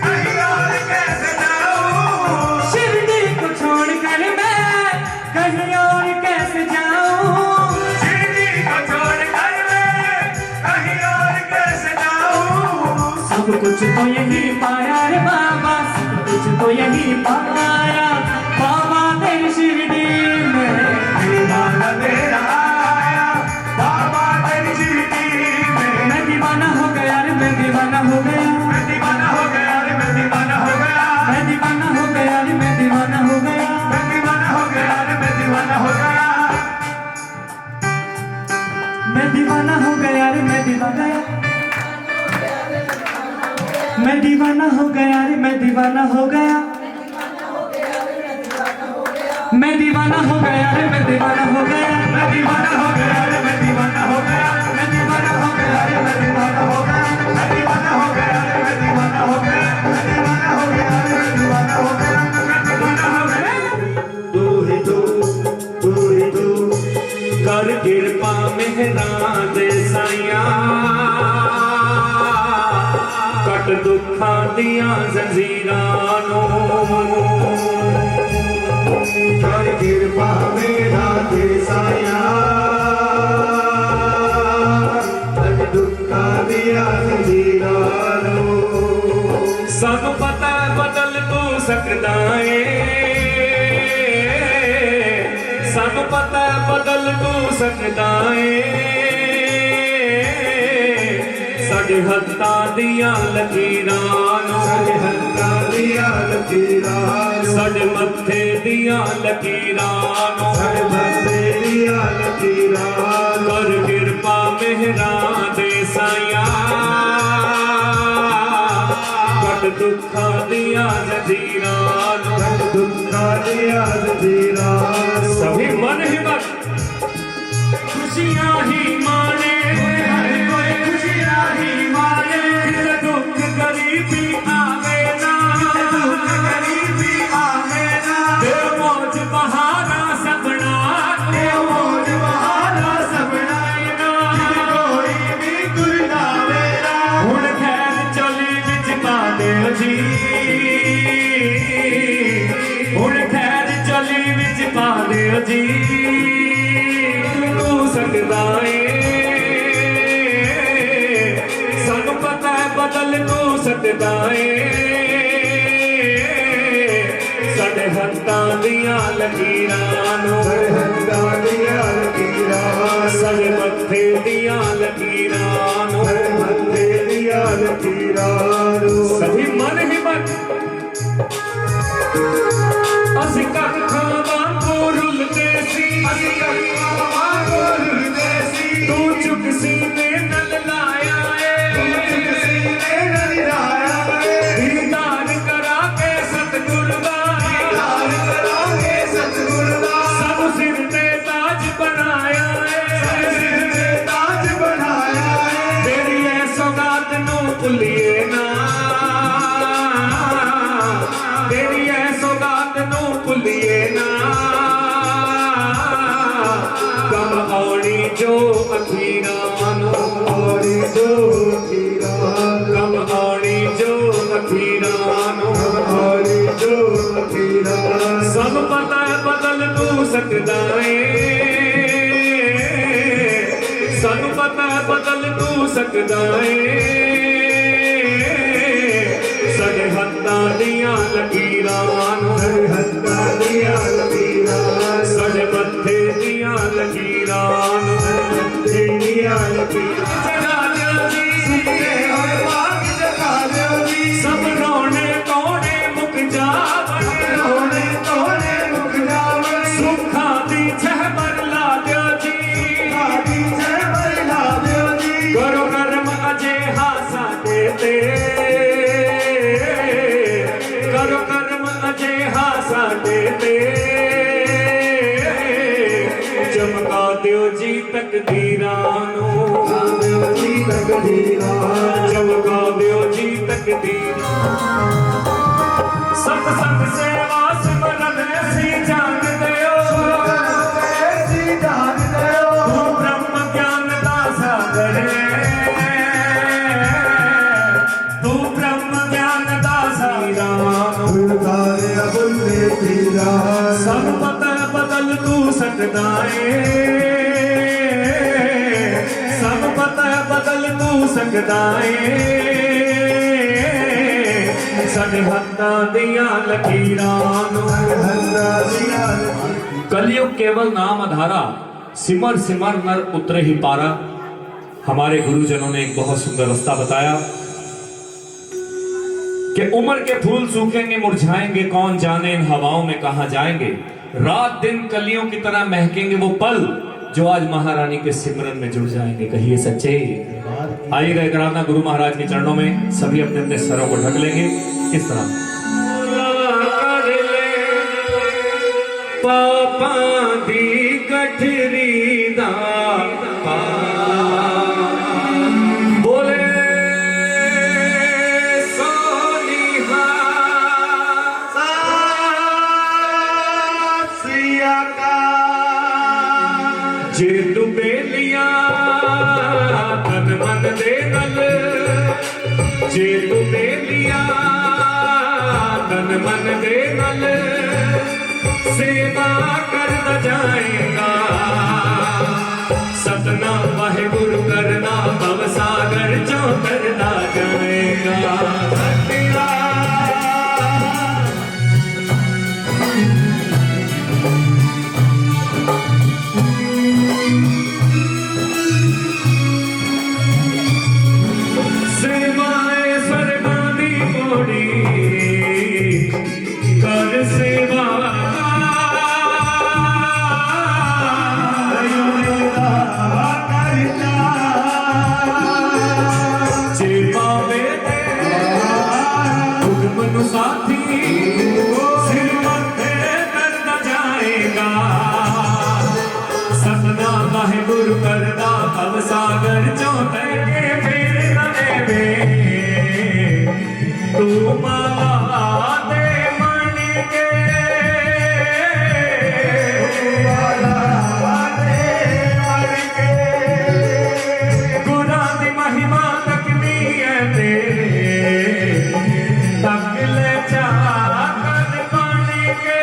कहीं और कैसे जाऊं शिरडी को छोड़कर मैं कहीं और कैसे जाऊं शिरडी को छोड़कर मैं कहीं और कैसे जाऊं सब कुछ तो यही पाया रे बाबा सब कुछ तो यही पाया बाबा तेरी शिरडी में दीवाना तेरा आया बाबा तेरी शिरडी में मैं दीवाना हो गया रे मैं दीवाना हो गया मैं दीवाना हो गया रे मैं दीवाना हो गया मैं दीवाना हो गया रे मैं दीवाना हो गया मैं दीवाना हो गया रे मैं दीवाना हो गया मैं दीवाना हो गया रे मैं दीवाना मैं दीवाना हो गया रे मैं दीवाना हो गया मैं दीवाना हो गया रे मैं दीवाना हो गया मैं दीवाना हो गया रे मैं दीवाना हो गया मैं दीवाना हो गया रे मैं दीवाना हो गया मैं दीवाना हो गया रे मैं दीवाना हो गया मैं दीवाना हो गया रे मैं दीवाना हो गया मैं दीवाना हो गया तू ही तू कर कृपा मेहरा दे साइया कट दुखां दियां जंजीरां नूं कर कृपा मेरा दे साइया कट दुखां दियां जंजीरां नूं सब पता बदल तू सकदा है सब पता बदल तू सकदा है साडे हत्थां दियां लकीरां नूं साडे हत्थां दियां लकीरां साडे मत्थे दियां लकीरां नूं साडे मत्थे दियां लकीरां कर कृपा मेहरा दे साइया कट दुखां दियां जंजीरां नूं कट दुखां दियां जंजीरां सभी मन हिम्मत खुशियां ही माने हर कोई खुशियां ही माने दुख गरीबी आवे ना दुख गरीबी आवे ना दे मौज बहारा सबना दे मौज बहारा सबना ना कोई भी गुरदावे ना हुण खैर चली विच पा दे जी हुण खैर चली विच पा दे जी तू सकदा है सानू पता है बदल तू सकदा है साडे हत्थां दियां लकीरां नूं साडे हत्थां दियां लकीरां साडे मत्थे दियां लकीरां नूं साडे मत्थे दियां लकीरां नूं सभी मन हिम्मत ਅਸੀਂ ਕੱਖਾਂ ਵਾਂਗੂ ਰੁਲਦੇ ਸੀ ਅਸੀਂ ਕੱਖਾਂ ਵਾਂਗੂ ਰੁਲਦੇ ਸੀ ਤੂੰ ਚੁੱਕ ਸੀਨੇ ਨਾਲ ਲਾਇਆ ਏ ਤੂੰ ਚੁੱਕ ਸੀਨੇ ਨਾਲ ਲਾਇਆ ਏ ਦੀਦਾਰ ਕਰਾ ਕੇ ਸਤਿਗੁਰ ਦਾ ਦੀਦਾਰ ਕਰਾ ਕੇ ਸਤਿਗੁਰ ਦਾ ਸਭ ਸਿਰ ਤੇ ਤਾਜ ਬਣਾਇਆ ਏ ਸਭ ਸਿਰ ਤੇ ਤਾਜ ਬਣਾਇਆ ਏ जो अखीरानो आनी जो अखीरानो कब आनी जो अखीरानो आनी जो अखीरानो सब पता बदल तू सकदा है सब पता बदल तू सकदा है सगे हत्ता दिया लकीरानो हत्ता दिया लकीरानो सगे मत्थे दिया लकीरानो दिया लकीरानो जगा दियो जी जगा दियो जी सब रोने कोने मुक जावन रोने कोने मुक जावन सुखा दी छहबर ला दियो जी आदि से बरला दियो जी करो कर्म अजे हासा देते करो कर्म अजे हासा देते चमका दियो जी तकदीरानो जी तकदीरानो चमका दियो जी तकदीरानो सत्संग सेवा सिमरन ऐसी जान दियो ऐसी जान दियो तू ब्रह्म ज्ञान का सागर तू ब्रह्म ज्ञान का सागर फुलकारे अबुल्ले पीरा सब पता बदल तू सकदा है सब पता बदल तू सकदा है सने हत्ता दिया लकीरानो हत्ता दिया कलयुग केवल नाम आधारा सिमर सिमर नर उतरे ही पारा। हमारे गुरुजनों ने एक बहुत सुंदर रास्ता बताया कि उम्र के फूल सूखेंगे मुरझाएंगे कौन जाने इन हवाओं में कहां जाएंगे रात दिन कलियों की तरह महकेंगे वो पल जो आज महारानी के सिमरन में जुड़ जाएंगे कहिए सच्चे। आइएगा एक आराधना गुरु महाराज के चरणों में सभी अपने अपने सरों को ढक लेंगे इस तरह पापा दी गठरी दा बोले सोनिहा सिया का जे तू बेलिया तन मन दे नल जे तू बेलिया तन मन दे नल सेवा करता जाएगा सतना वाहेगुरु करना भव सागर जो करता जाएगा सतिया सेवाए स्वर्गादी कोड़ी कर सेवा मनु साथी सिर मथे करता जाएगा सपना वाहेगुरु करदा भव सागर जो के फिर नवे तू माला दे मन के गुना दी महिमा तकनी है तेरे तकले चाकन पानी के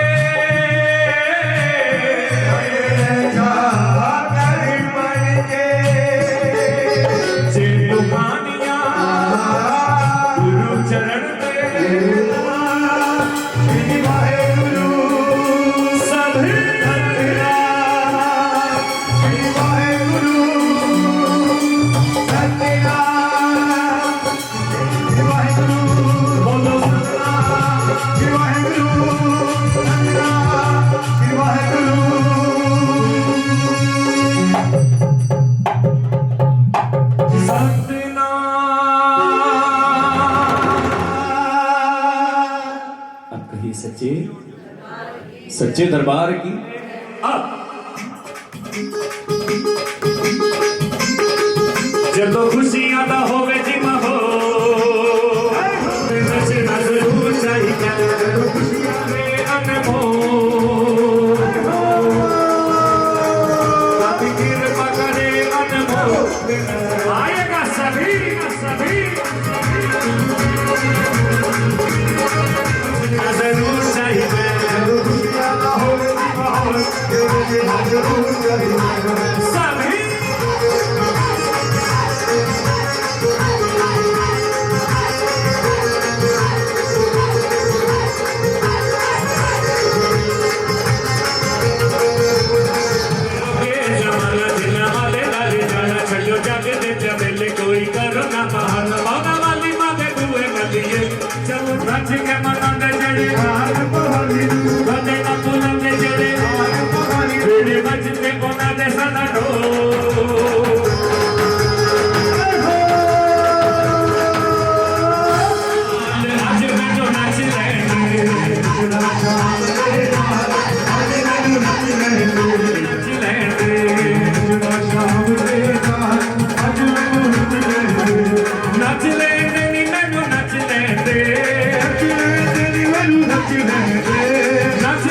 जे दुकानिया गुरु चरण पे सभी बोलो अब कहिए सच्चे सच्चे दरबार की अब जब खुशियां दा होवे जिम हो नचना जरूर चाहिए खुशियां में अनमोल कृपा करे आएगा सभी जरूर चाहिए सभी कोई करो ना महान बाबा वाली माते दुए गलिए चल रच के मनांदे जड़े हार पहाड़ी बंदे ना पुलंदे जड़े हार पहाड़ी मेरे बजते कोना दे सदा ढो आज मैं जो नाच लेंगे नच लेंदे नी मैनू नच लेंदे नच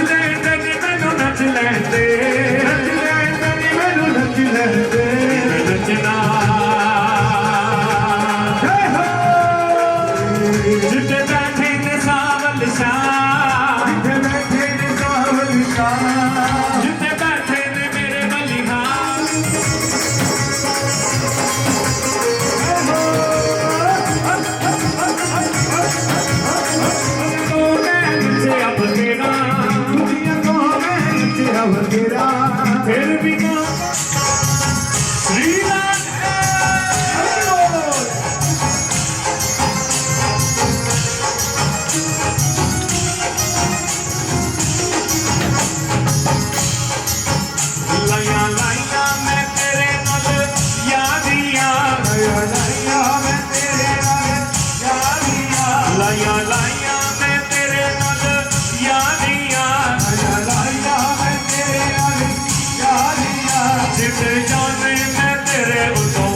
लेंदे नी मैनू नच लेंदे नचना जिते बैठे ने सावल शाह जिते बैठे ने मेरे बलिहार फिर भी ना श्री राम लाया लाया मैं तेरे नाल यादियां लाया मैं तेरे नाल यादियां लाया लाया मैं तेरे नाल यादियां लाया मैं तेरे नाल यादियां जिते जाने मैं तेरे उतों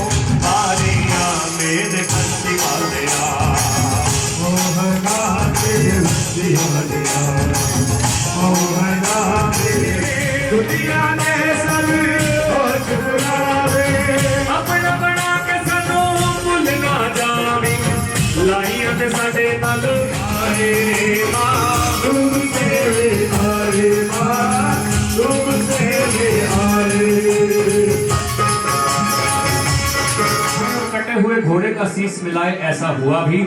आरियां मेरे कंसी वालिया मोहना तेरे कंसी वालिया मोहना तेरे दुनिया ने सब होश बुलावे अपना बना के सानू भुल ना जावी लाइया ते साडे नाल आए मां तुम तेरे आए मां तुम तेरे आए कटे हुए घोड़े का शीश मिलाए ऐसा हुआ भी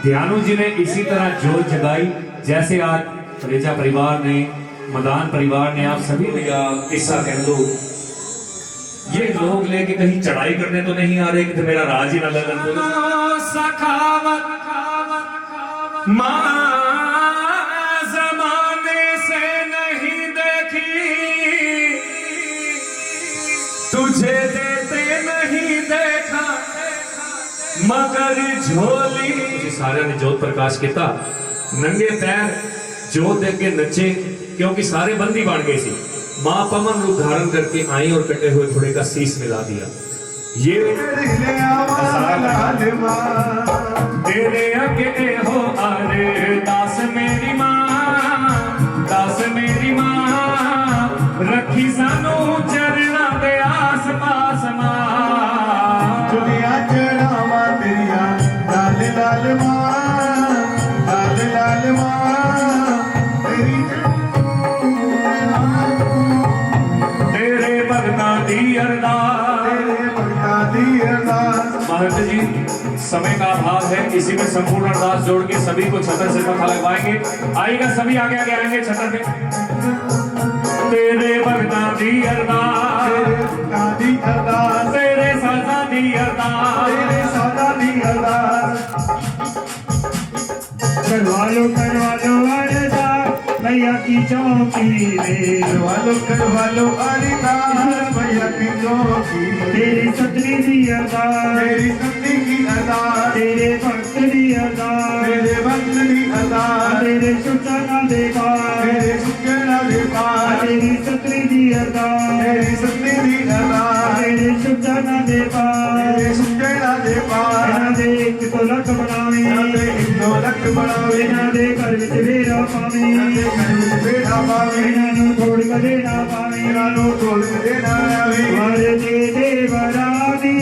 दयानु जी ने इसी तरह जोत जगाई जैसे आज रेजा परिवार ने मदान परिवार ने आप सभी ने किस्सा कह दो ये लोग लेके कहीं चढ़ाई करने तो नहीं आ रहे कि मेरा राज ही न लगन तो सखावत मां जमाने से नहीं देखी तुझे देते नहीं देखा मगर झोली सारे ने जोत प्रकाश किया नंगे पैर जोत दे के नचे क्योंकि सारे बंदी बन गए सी मां पवन रूप धारण करके आई और कटे हुए घोड़े का शीश मिला दिया ये तेरे अगे हो अरे दास मेरी मां रखी सानू चरना दे आस पास मां दुनिया चढ़ावा तेरिया लाल लाल मां लाल लाल मां तेरी तेरे भगता दी अरदास महंत जी समय का अभाव है इसी में संपूर्ण अरदास जोड़ के सभी को छतर से मथा लगवाएंगे आएगा सभी आगे आगे आएंगे छतर पे तेरे भगता दी अरदास तेरे साजा दी अरदास करवा लो अरदास मैया की चौकी रे करवा लो अरदास मैया की चौकी तेरी सतरी दी अरदास तेरी सतरी की अरदास तेरे भक्त दी अरदास तेरे भक्त दी अरदास तेरे सुचना दे पार तेरे सुचना दे पार तेरी सतरी दी अरदास तेरी सतरी दी अरदास तेरे सुचना दे पार तेरे सुचना दे पार ना दे एक तो लख बनावे ना दे एक तो लख बनावे ना दे घर विच वेरा पावे ना दे घर विच वेरा पावे ना नु छोड़ के देना पावे ना नु छोड़ के देना आवे वारे दे देवरा दी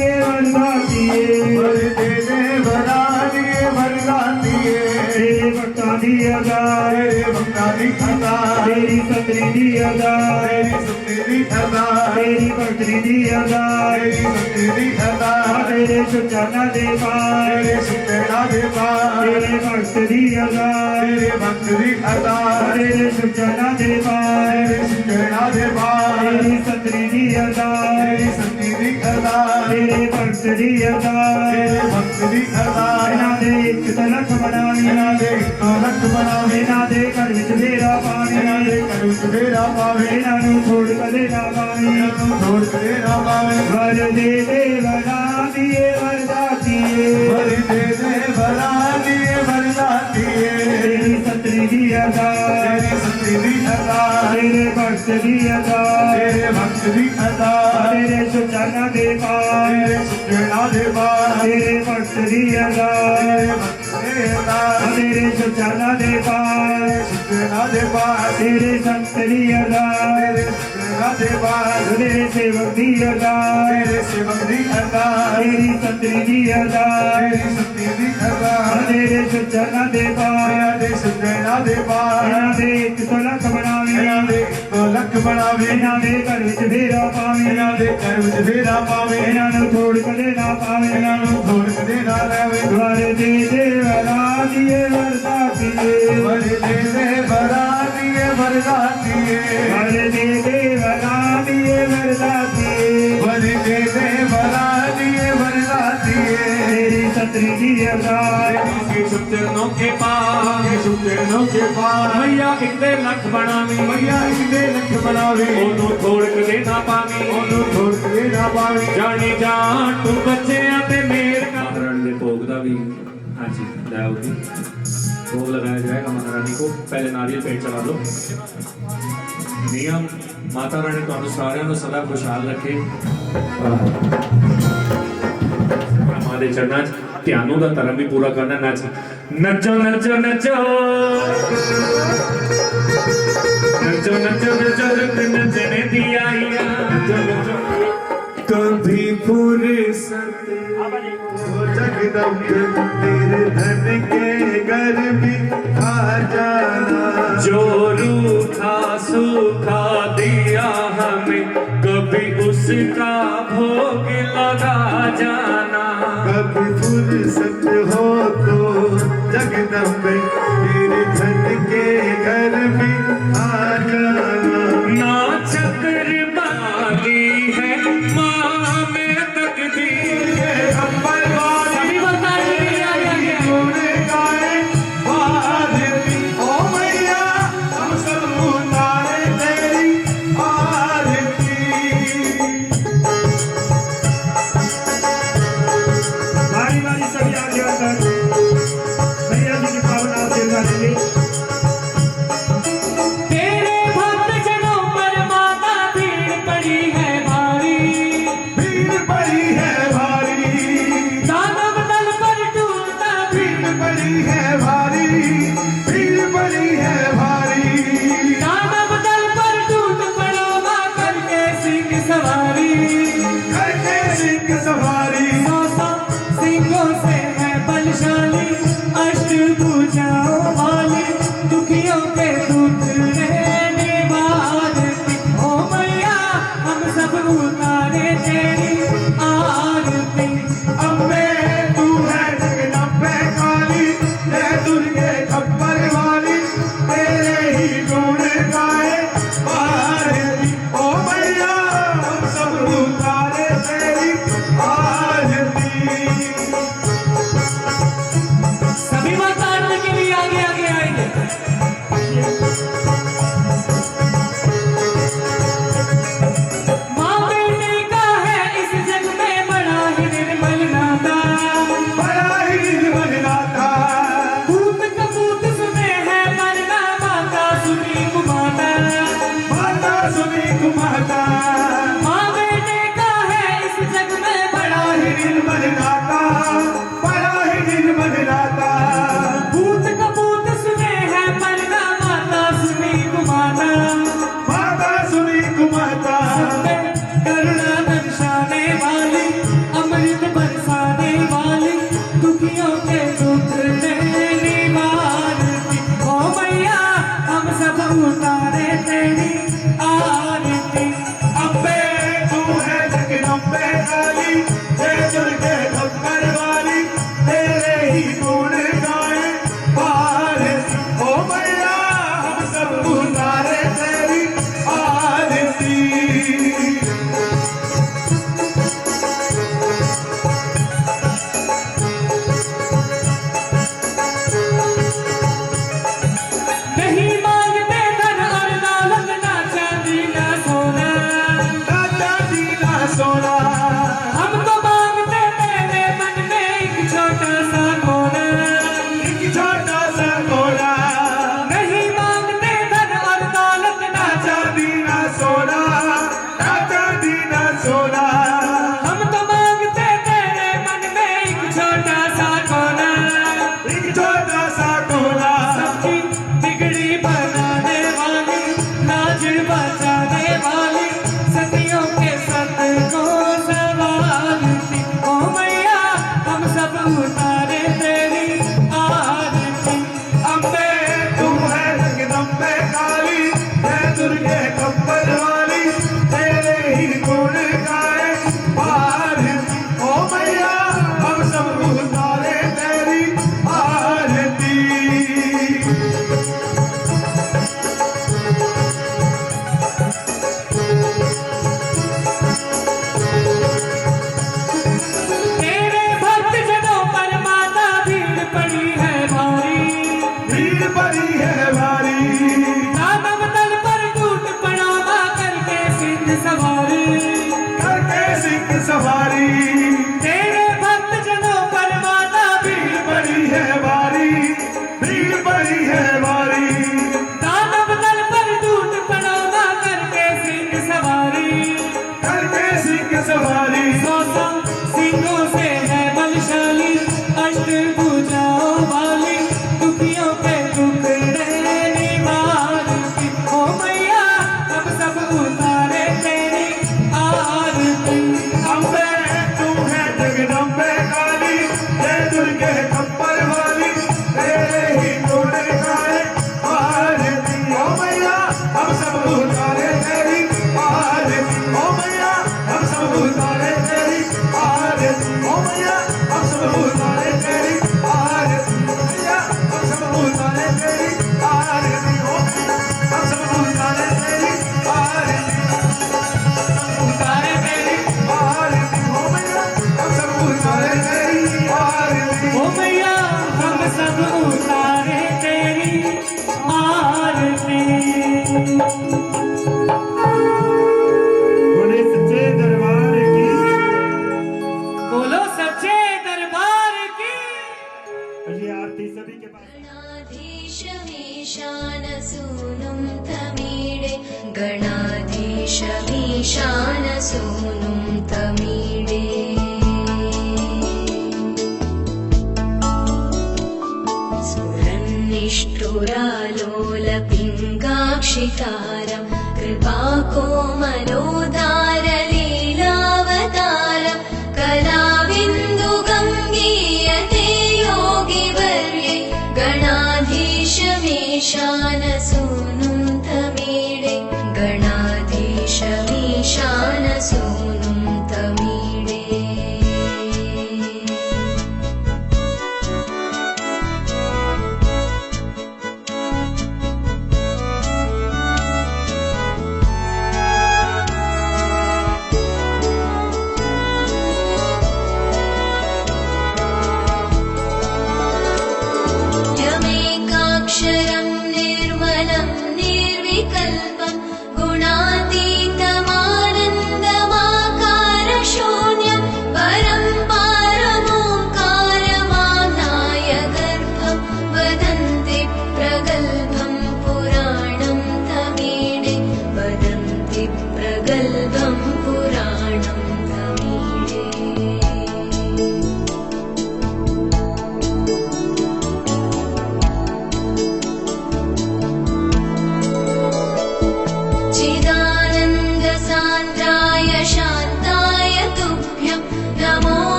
दी अदा तेरी सुनती दी अदा तेरी भक्ति दी अदा तेरी सुनती दी अदा तेरे सुचाना दे पार तेरे सुचना दे पार तेरे भक्त दी अदा तेरे भक्त दी अदा तेरे सुचाना दे पार तेरे सुचना दे पार तेरी संतरी दी अदा तेरी संती दी अदा तेरे भक्त दी अदा तेरे भक्त दी अदा इना दे एक तलक बनावी इना दे तलक बनावी इना दे कर विच मेरा पावी इना दे कर विच मेरा पावी इना नु छोड़ कदे ना पावी इना नु छोड़ कदे ना पावी वर दे वरा दिए वरदातिए वर दे वरा दिए वरदातिए तेरी संतरी दी अदा तेरी संतरी दी अदा तेरे भक्त दी अदा तेरे भक्त दी अदा तेरे सुचना दे पार तेरे सुचना दे पार तेरे भक्त दी अदा तेरे भक्त दे अदा तेरे सुचना दे पार सुचना दे पार तेरे संत दी अदा तेरे सुचना दे पार तेरे सेवक दी अदा तेरे सेवक दी अदा तेरी संतरी दी अदा तेरी संतरी दी अदा तेरे सुचना दे पार तेरे सुचना दे पार इना दे एक तलक बनावे इना दे तलक बनावे इना दे कर विच फेरा पावे इना दे कर विच फेरा पावे इना नु छोड़ कदे ना पावे इना नु छोड़ कदे ना लेवे वर दे वरा दिए वरदातिए वर दे वरा दिए वरदातिए वर दे वरा दिए वरदातिए वर दे वरा दिए वरदातिए तेरी संतरी दी अदा के सुचनों के पार के सुचनों के पार मैया एक दे लख बनावी मैया एक दे लख बनावे ओनू छोड़ के ना पावी ओनू छोड़ के ना पावे जानी जान तू बच्चियां ते मेर का रण दे भोग दा भी हां जी लाओ जी भोग लगाया जाएगा माता रानी को पहले नारियल पेंट चढ़ा लो नियम माता रानी ਤੁਹਾਨੂੰ ਸਾਰਿਆਂ ਨੂੰ ਸਦਾ ਖੁਸ਼ਹਾਲ ਰੱਖੇ ਮਾਂ ਦੇ ਚਰਨਾਂ 'ਚ ਧਿਆਨੋਂ ਦਾ ਧਰਮ ਵੀ ਪੂਰਾ ਕਰਨਾ ਨੱਚੋ ਨੱਚੋ ਨੱਚੋ ਨੱਚੋ नचो नचो नचो रुक नचने दी आईया कभी फुर्सत हो जगदम्ब तेरे धन के घर भी आ जाना जो रूठा सूखा दिया हमें कभी उसका भोग लगा जाना कभी फुर्सत हो तो जगदम्ब तेरे धन के घर भी आ जाना ना चक्र बाली है माँ में तकदीर अंबर वाली गुण गाए आरती ओ मैया हम सब उतारे तेरी आरती बारी बारी सभी आगे आकर मैया जी की पावन आशीर्वाद लेंगे तेरे भक्त जनों पर माता भीड़ पड़ी है भारी भीड़ पड़ी है भारी दानव दल पर टूटता भीड़ पड़ी है भारी भीड़ पड़ी है भारी दानव दल पर टूट पड़ो माँ करके सिंह सवारी करके सिंह सवारी सौ सौ सिंहों से है बलशाली अष्टभुजाओं वाली दुखियों के दुख रहने वाली ओ मैया हम सब उतारे तेरी आरती अम्बे तू है जगदम्बे काली जय दुर्गे खप्पर वाली तेरे ही गुण गाए आरती ओ मैया हम सब उतारे तेरी आरती सच्चे दरबार की। ये आरती सभी के पास। गणाधीश मीशान सूनुं तमीडे, गणाधीश मीशान सूनुं तमीडे। स्फुरन्निष्ठुरालोलपिङ्गाक्षिकारं कृपाकोमलो